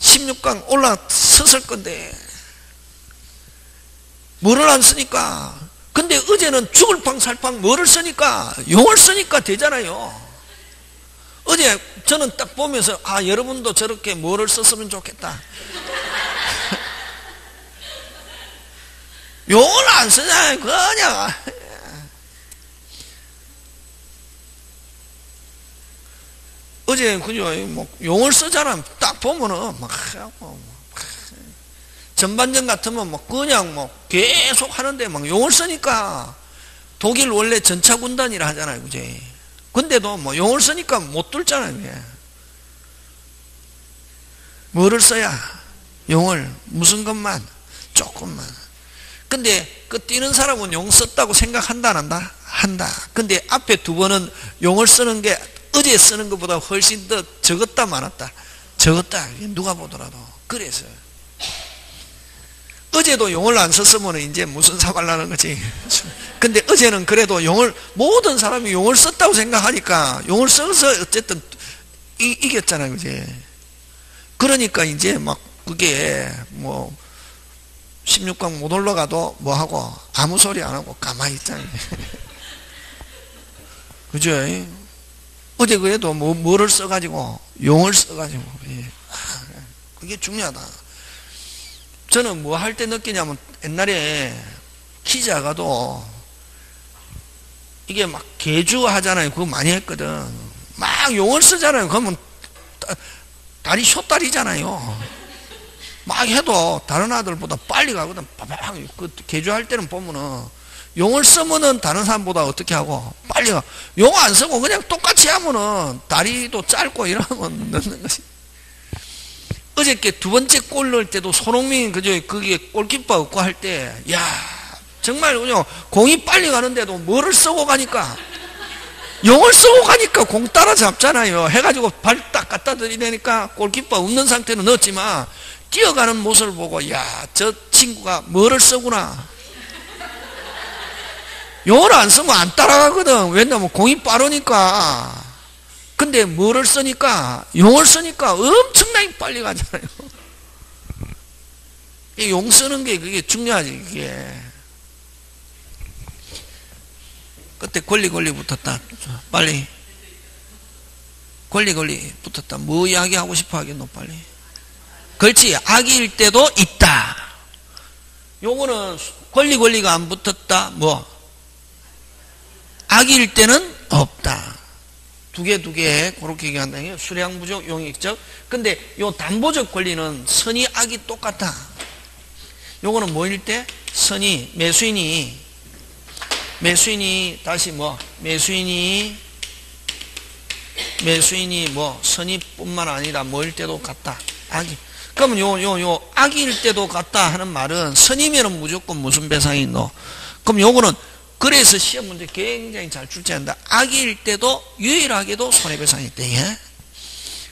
16강 올라섰을 건데 뭐를 안 쓰니까. 근데 어제는 죽을 팡 살팡 뭐를 쓰니까 용을 쓰니까 되잖아요. 어제 저는 딱 보면서 여러분도 저렇게 뭐를 썼으면 좋겠다. 용을 안 쓰잖아요. 그냥 어제 그죠? 뭐 용을 쓰잖아. 딱 보면은 막 전반전 같으면 뭐 그냥 뭐 계속 하는데 막 용을 쓰니까 독일 원래 전차 군단이라 하잖아요. 그지? 근데도 뭐 용을 쓰니까 못 뚫잖아요. 이게. 뭐를 써야? 용을 무슨 것만? 조금만. 근데 그 뛰는 사람은 용 썼다고 생각한다 안 한다? 한다. 근데 앞에 두 번은 용을 쓰는 게 어제 쓰는 것보다 훨씬 더 적었다 많았다. 적었다. 누가 보더라도. 그래서 어제도 용을 안 썼으면 이제 무슨 사고를 나는 거지. 근데 어제는 그래도 모든 사람이 용을 썼다고 생각하니까 용을 써서 어쨌든 이겼잖아요. 그지? 그러니까 이제 막 그게 뭐 16강 못 올라가도 뭐 하고 아무 소리 안 하고 가만히 있잖아요. 그죠? 어제 그래도 뭐를 써가지고 용을 써가지고 그게 중요하다. 저는 뭐 할 때 느끼냐면 옛날에 키 작아도 이게 막 개주 하잖아요. 그거 많이 했거든. 막 용을 쓰잖아요. 그러면 다리 숏다리잖아요. 막 해도 다른 아들보다 빨리 가거든. 빠방. 그 개주할 때는 보면은 용을 쓰면은 다른 사람보다 어떻게 하고 빨리 가. 용 안 쓰고 그냥 똑같이 하면은 다리도 짧고 이러면 넣는 것이. 어저께 두 번째 골 넣을 때도 손흥민 그게 골키퍼 없고 할 때, 야 정말 그냥 공이 빨리 가는데도 뭐를 쓰고 가니까 용을 쓰고 가니까 공 따라 잡잖아요. 해가지고 발 딱 갖다 들이대니까 골키퍼 없는 상태로 넣었지만 뛰어가는 모습을 보고 야 저 친구가 뭐를 쓰구나. 용을 안 쓰면 안 따라가거든. 왜냐면 공이 빠르니까. 근데 뭐를 쓰니까 용을 쓰니까 엄청나게 빨리 가잖아요. 용 쓰는 게 그게 중요하지. 그게 그때 권리 붙었다. 빨리 권리 붙었다. 뭐 이야기하고 싶어 하겠노 빨리. 그렇지. 악일 때도 있다. 요거는 권리가 안 붙었다. 뭐 악일 때는 없다. 두 개 그렇게 얘기한다. 수량 부족, 용익적. 근데 요 담보적 권리는 선이 악이 똑같아. 요거는 뭐일 때? 선이 매수인이 다시 뭐 매수인이 뭐 선이뿐만 아니라 뭐일 때도 같다. 악이. 그러면 요 악일 때도 같다 하는 말은 선이면은 무조건 무슨 배상이 있노? 그럼 요거는 그래서 시험 문제 굉장히 잘 출제한다. 악일 때도 유일하게도 손해배상이 있대. 예?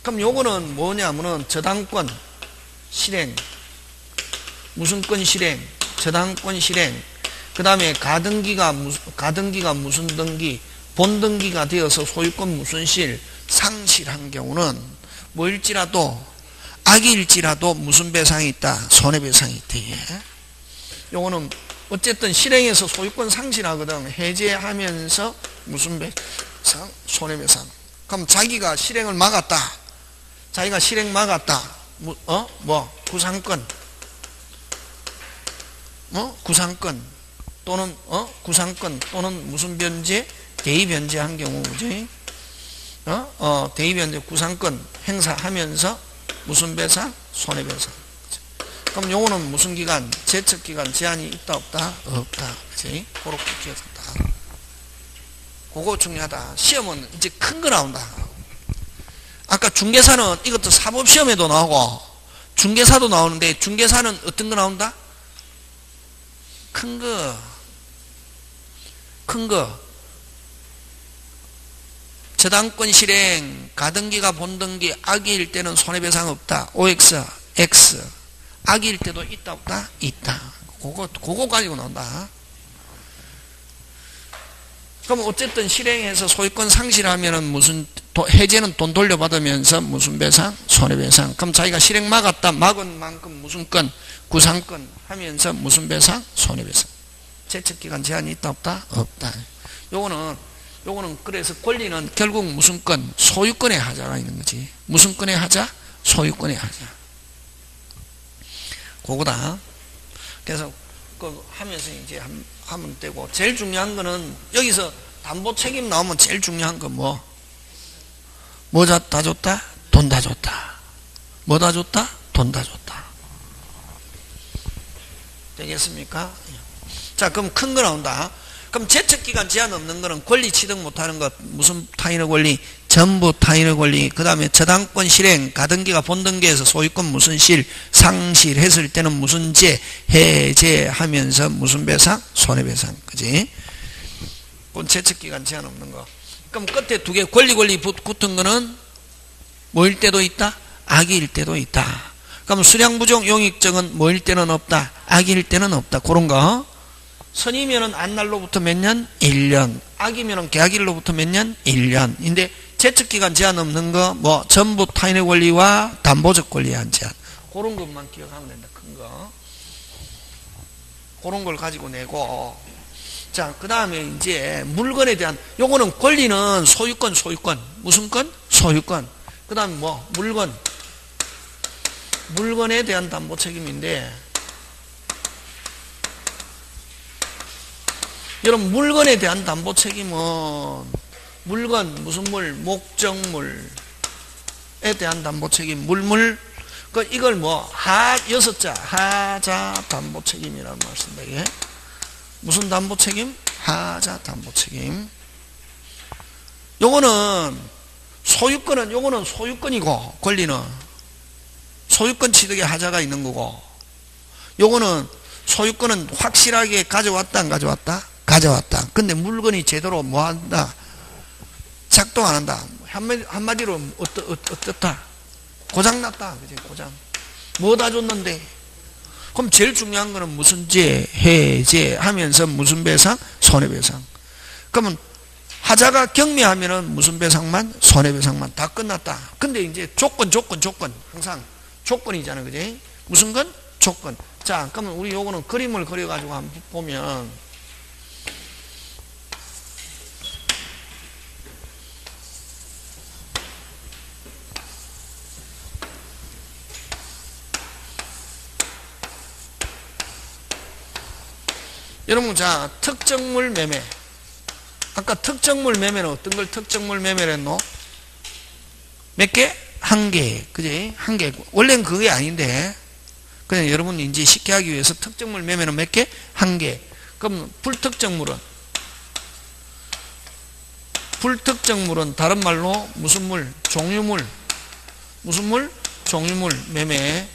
그럼 요거는 뭐냐면은 저당권 실행, 무슨 권 실행, 저당권 실행, 그 다음에 가등기가 무슨 등기, 본등기가 되어서 소유권 무순실, 상실한 경우는 뭐일지라도 악일지라도 무슨 배상이 있다? 손해배상이 있대. 예? 요거는 어쨌든 실행해서 소유권 상실하거든. 해제하면서 무슨 배상? 손해배상. 그럼 자기가 실행을 막았다. 구상권. 구상권 또는 구상권 또는 무슨 변제? 대의 변제한 경우, 그지? 대의 변제 구상권 행사하면서 무슨 배상? 손해배상. 그럼 요거는 무슨 기간? 제척기간 제한이 있다 없다? 없다. 그치? 그렇게 기억한다. 그거 중요하다. 시험은 이제 큰 거 나온다. 아까 중개사는 이것도 사법시험에도 나오고 중개사도 나오는데 중개사는 어떤 거 나온다? 큰 거. 저당권 실행, 가등기가 본등기, 악일 때는 손해배상 없다. OX, X. 악일 때도 있다 없다? 있다. 그거 가지고 나온다. 그럼 어쨌든 실행해서 소유권 상실하면은 무슨 해제는 돈 돌려받으면서 무슨 배상? 손해배상. 그럼 자기가 실행 막았다. 막은 만큼 무슨 건? 구상권 하면서 무슨 배상? 손해배상. 제척기간 제한이 있다 없다? 없다. 요거는 요거는 그래서 권리는 결국 무슨 건? 소유권의 하자가 있는 거지. 무슨 권의 하자? 소유권의 하자. 그거다. 그래서 그 하면서 이제 하면 되고, 제일 중요한 거는 여기서 담보 책임 나오면 제일 중요한 건 뭐? 뭐 다 줬다? 돈 다 줬다. 뭐 다 줬다? 돈 다 줬다. 되겠습니까? 자, 그럼 큰 거 나온다. 그럼 제척기간 제한 없는 거는 권리 취득 못하는 것, 무슨 타인의 권리? 전부 타인의 권리. 그 다음에 저당권 실행, 가등기가 본등기에서 소유권 무슨 실, 상실했을 때는 무슨 제, 해제하면서 무슨 배상? 손해배상. 그지? 그건 제척기간 제한 없는 거. 그럼 끝에 두 개 권리 붙은 거는 뭐일 때도 있다? 악일 때도 있다. 그럼 수량부정 용익정은 뭐일 때는 없다? 악일 때는 없다. 그런 거. 선이면은 안날로부터 몇 년? 1년. 악이면은 계약일로부터 몇 년? 1년. 근데 제척기간 제한 없는 거, 뭐, 전부 타인의 권리와 담보적 권리에 한 제한. 그런 것만 기억하면 된다. 큰 거. 그런 걸 가지고 내고. 자, 그 다음에 이제 물건에 대한, 요거는 권리는 소유권. 무슨 건? 소유권. 그 다음에 뭐? 물건에 대한 담보 책임인데, 여러분, 물건에 대한 담보 책임은 물건, 무슨 목적물에 대한 담보 책임, 이걸 뭐, 여섯자, 하자 담보 책임이라는 말씀입니다. 이게. 무슨 담보 책임? 하자 담보 책임. 요거는 소유권이고, 권리는 소유권 취득의 하자가 있는 거고, 요거는 소유권은 확실하게 가져왔다, 안 가져왔다? 가져왔다. 근데 물건이 제대로 뭐 한다? 작동 안 한다. 한마디로 어떻다? 고장났다. 그지? 고장. 뭐 다 줬는데? 그럼 제일 중요한 거는 무슨 해제 하면서 무슨 배상? 손해배상. 그러면 하자가 경미하면은 무슨 배상만? 손해배상만. 다 끝났다. 근데 이제 조건. 항상 조건이잖아. 그지? 무슨 건? 조건. 자, 그러면 우리 요거는 그림을 그려가지고 한번 보면, 여러분, 자, 특정물 매매. 아까 특정물 매매는 어떤 걸 특정물 매매를 했노? 몇 개? 한 개. 그지? 한 개. 원래는 그게 아닌데, 그냥 여러분이 이제 쉽게 하기 위해서 특정물 매매는 몇 개? 한 개. 그럼 불특정물은 다른 말로 무슨 물? 종유물. 무슨 물? 종유물 매매인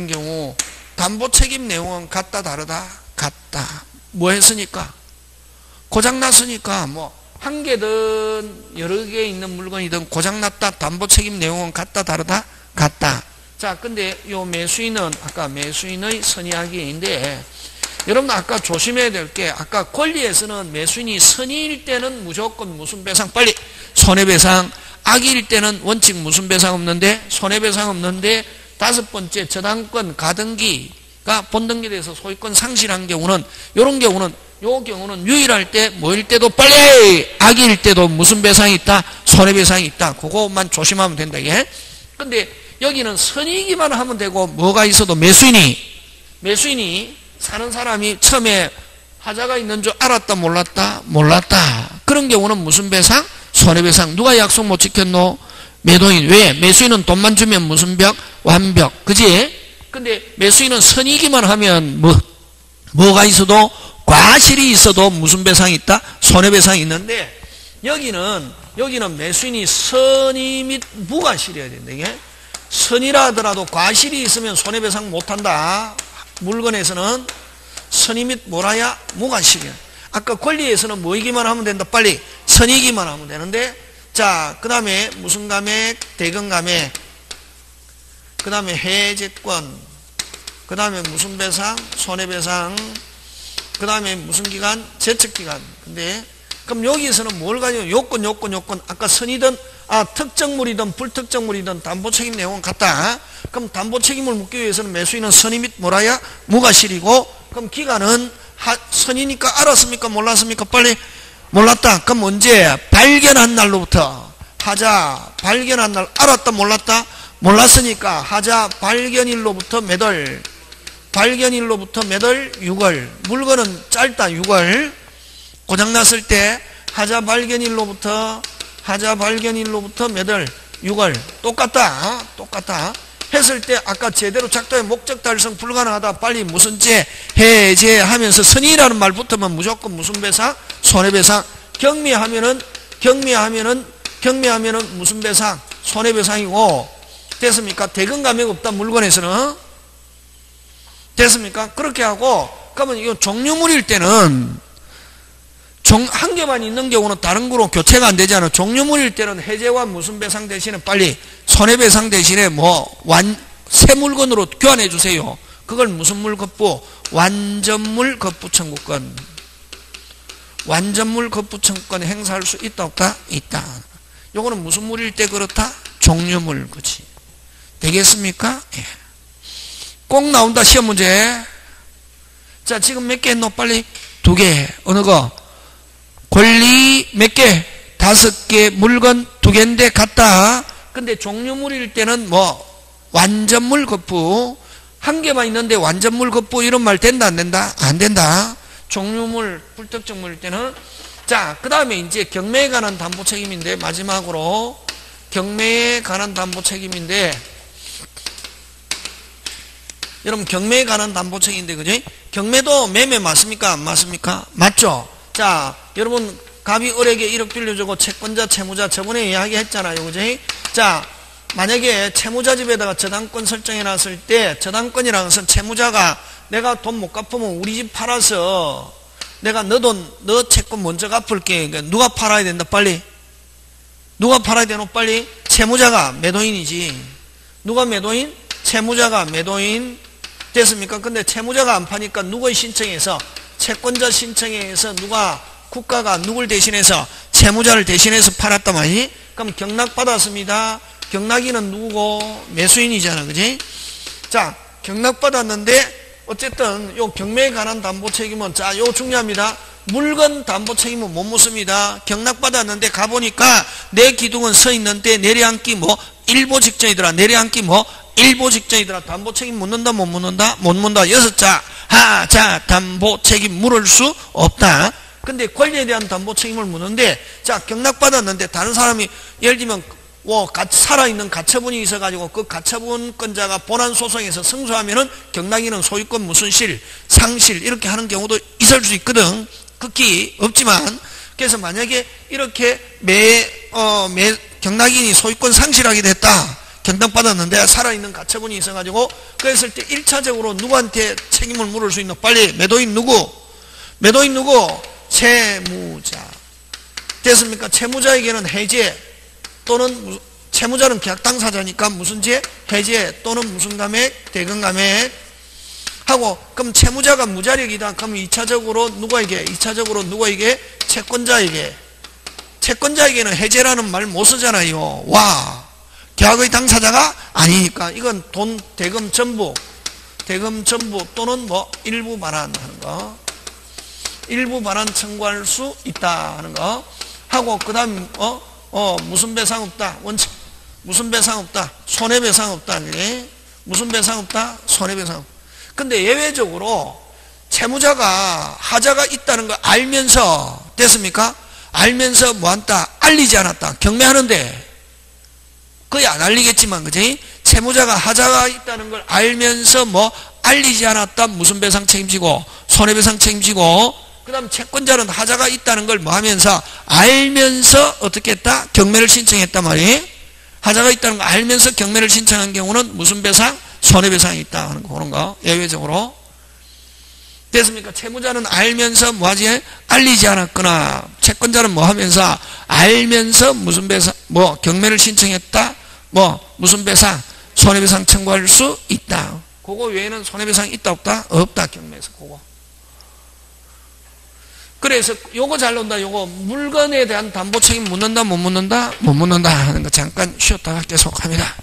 경우, 담보 책임 내용은 같다, 다르다? 같다. 뭐 했으니까? 고장났으니까, 뭐, 한 개든 여러 개 있는 물건이든 고장났다, 담보 책임 내용은 같다, 다르다? 같다. 자, 근데 요 매수인은, 아까 매수인의 선의하기인데, 여러분 아까 조심해야 될 게, 아까 권리에서는 매수인이 선의일 때는 무조건 무슨 배상? 빨리! 손해배상. 악의일 때는 원칙 무슨 배상 없는데? 손해배상 없는데, 다섯 번째, 저당권, 가등기가 본등기돼서 소유권 상실한 경우는, 요 경우는 유일할 때, 뭐일 때도 빨리! 악일 때도 무슨 배상이 있다? 손해배상이 있다. 그거만 조심하면 된다, 이게. 근데 여기는 선이기만 하면 되고, 뭐가 있어도 매수인이 사는 사람이 처음에 하자가 있는 줄 알았다, 몰랐다. 그런 경우는 무슨 배상? 손해배상. 누가 약속 못 지켰노? 매도인. 왜? 매수인은 돈만 주면 무슨 벽? 완벽. 그지? 근데 매수인은 선이기만 하면 뭐가 있어도, 과실이 있어도 무슨 배상이 있다? 손해배상이 있는데, 여기는 매수인이 선의 및 무과실이어야 된다. 이게 선이라 하더라도 과실이 있으면 손해배상 못한다. 물건에서는 선의 및 뭐라야? 무과실이야. 아까 권리에서는 뭐이기만 하면 된다. 빨리 선이기만 하면 되는데, 자, 그 다음에 무슨 감액? 대금 감액. 그 다음에 해제권. 그 다음에 무슨 배상? 손해배상. 그 다음에 무슨 기간? 제척기간. 근데 그럼 여기서는 뭘 가지고? 요건. 아까 선이든 특정물이든 불특정물이든 담보책임 내용은 같다. 그럼 담보책임을 묻기 위해서는 매수인은 선의 및 뭐라야? 무과실이고, 그럼 기간은 선이니까 알았습니까? 몰랐습니까? 빨리 몰랐다. 그럼 언제? 발견한 날로부터. 하자 발견한 날. 알았다 몰랐다? 몰랐으니까 하자 발견일로부터 몇 월? 발견일로부터 몇 월? 6월. 물건은 짧다. 6월. 고장났을 때 하자 발견일로부터 몇 월? 6월. 똑같다. 똑같다. 했을 때 아까 제대로 작도의 목적 달성 불가능하다. 빨리 무슨 죄? 해제하면서 선의라는 말 붙으면 무조건 무슨 배상? 손해배상. 경미하면은 무슨 배상? 손해배상이고. 됐습니까? 대금 감액 없다. 물건에서는. 됐습니까? 그렇게 하고, 그러면 이거 종류물일 때는 한 개만 있는 경우는 다른 거로 교체가 안 되잖아. 종류물일 때는 해제와 무슨 배상 대신에 빨리 손해배상 대신에 새 물건으로 교환해 주세요. 그걸 무슨 물 거부? 완전물 거부 청구권. 완전물 거부 청구권 행사할 수 있다 없다? 있다. 요거는 무슨 물일 때 그렇다? 종류물. 그치? 되겠습니까? 예. 꼭 나온다. 시험 문제. 자, 지금 몇 개 했노? 빨리 2개. 어느 거? 권리 몇 개? 5개. 물건 2개인데 같다. 근데 종류물일 때는 완전물 거부. 1개만 있는데 완전물 거부 이런 말 된다 안 된다? 안 된다. 종류물 불특정물일 때는. 자, 그 다음에 이제 경매에 관한 담보 책임인데, 마지막으로 경매에 관한 담보 책임인데, 여러분 경매에 관한 담보 책임인데, 그지? 경매도 매매 맞습니까? 안 맞습니까? 맞죠? 자, 여러분 갑이 을에게 1억 빌려주고 채권자 채무자 저번에 이야기했잖아요. 그지? 자, 만약에 채무자 집에다가 저당권 설정해 놨을 때, 저당권이라는 것은 채무자가 내가 돈 못 갚으면 우리 집 팔아서 내가 너 채권 먼저 갚을게. 그러니까 누가 팔아야 된다? 빨리. 누가 팔아야 되노? 빨리. 채무자가 매도인이지. 누가 매도인? 채무자가 매도인. 됐습니까? 근데 채무자가 안 파니까 누구의 신청에서? 채권자 신청에서 국가가 누굴 대신해서? 채무자를 대신해서 팔았단 말이지? 그럼 경락 받았습니다. 경락인은 누구고? 매수인이잖아. 그지? 자, 경락 받았는데 어쨌든 요 경매에 관한 담보 책임은, 자, 요 중요합니다. 물건 담보 책임은 못 묻습니다. 경락 받았는데 가보니까 내 기둥은 서 있는데 내려앉기 일보 직전이더라. 내려앉기 일보 직전이더라. 담보 책임 묻는다 못 묻는다? 못 묻는다. 6자 하자 담보 책임 물을 수 없다. 근데 권리에 대한 담보 책임을 묻는데, 자, 경락 받았는데 다른 사람이 예를 들면 살아있는 가처분이 있어가지고 그 가처분권자가 본안 소송에서 승소하면은 경락인은 소유권 무슨 실, 상실 이렇게 하는 경우도 있을 수 있거든. 극히 없지만. 그래서 만약에 이렇게 경락인이 소유권 상실하게 됐다. 경락받았는데 살아있는 가처분이 있어가지고 그랬을 때 1차적으로 누구한테 책임을 물을 수 있노? 빨리. 매도인 누구? 매도인 누구? 채무자. 됐습니까? 채무자에게는 해제 또는 채무자는 계약 당사자니까 무슨 죄? 해제 또는 무슨 감액? 대금 감액 하고. 그럼 채무자가 무자력이다. 그럼 2차적으로 누구에게? 채권자에게. 채권자에게는 해제라는 말 못 쓰잖아요. 와, 계약의 당사자가 아니니까. 이건 돈, 대금 전부 또는 일부 반환하는 거. 일부 반환 청구할 수 있다 하는 거 하고, 그 다음 무슨 배상 없다. 원칙. 무슨 배상 없다. 손해배상 없다. 그래? 무슨 배상 없다. 손해배상 없다. 근데 예외적으로 채무자가 하자가 있다는 걸 알면서, 됐습니까? 알면서 뭐한다? 알리지 않았다. 경매하는데 거의 안 알리겠지만, 그지? 채무자가 하자가 있다는 걸 알면서 알리지 않았다. 무슨 배상 책임지고? 손해배상 책임지고. 그 다음 채권자는 하자가 있다는 걸 하면서? 알면서 어떻게 했다? 경매를 신청했단 말이에요. 하자가 있다는 걸 알면서 경매를 신청한 경우는 무슨 배상? 손해배상이 있다 하는 거, 그런 거. 예외적으로. 됐습니까? 채무자는 알면서 알리지 않았거나, 채권자는 하면서? 알면서 무슨 배상, 경매를 신청했다? 무슨 배상? 손해배상 청구할 수 있다. 그거 외에는 손해배상 있다 없다? 없다. 경매에서 그거. 그래서 요거 잘 논다. 요거 물건에 대한 담보 책임 묻는다 못 묻는다? 못 묻는다 하는 거 잠깐 쉬었다가 계속합니다.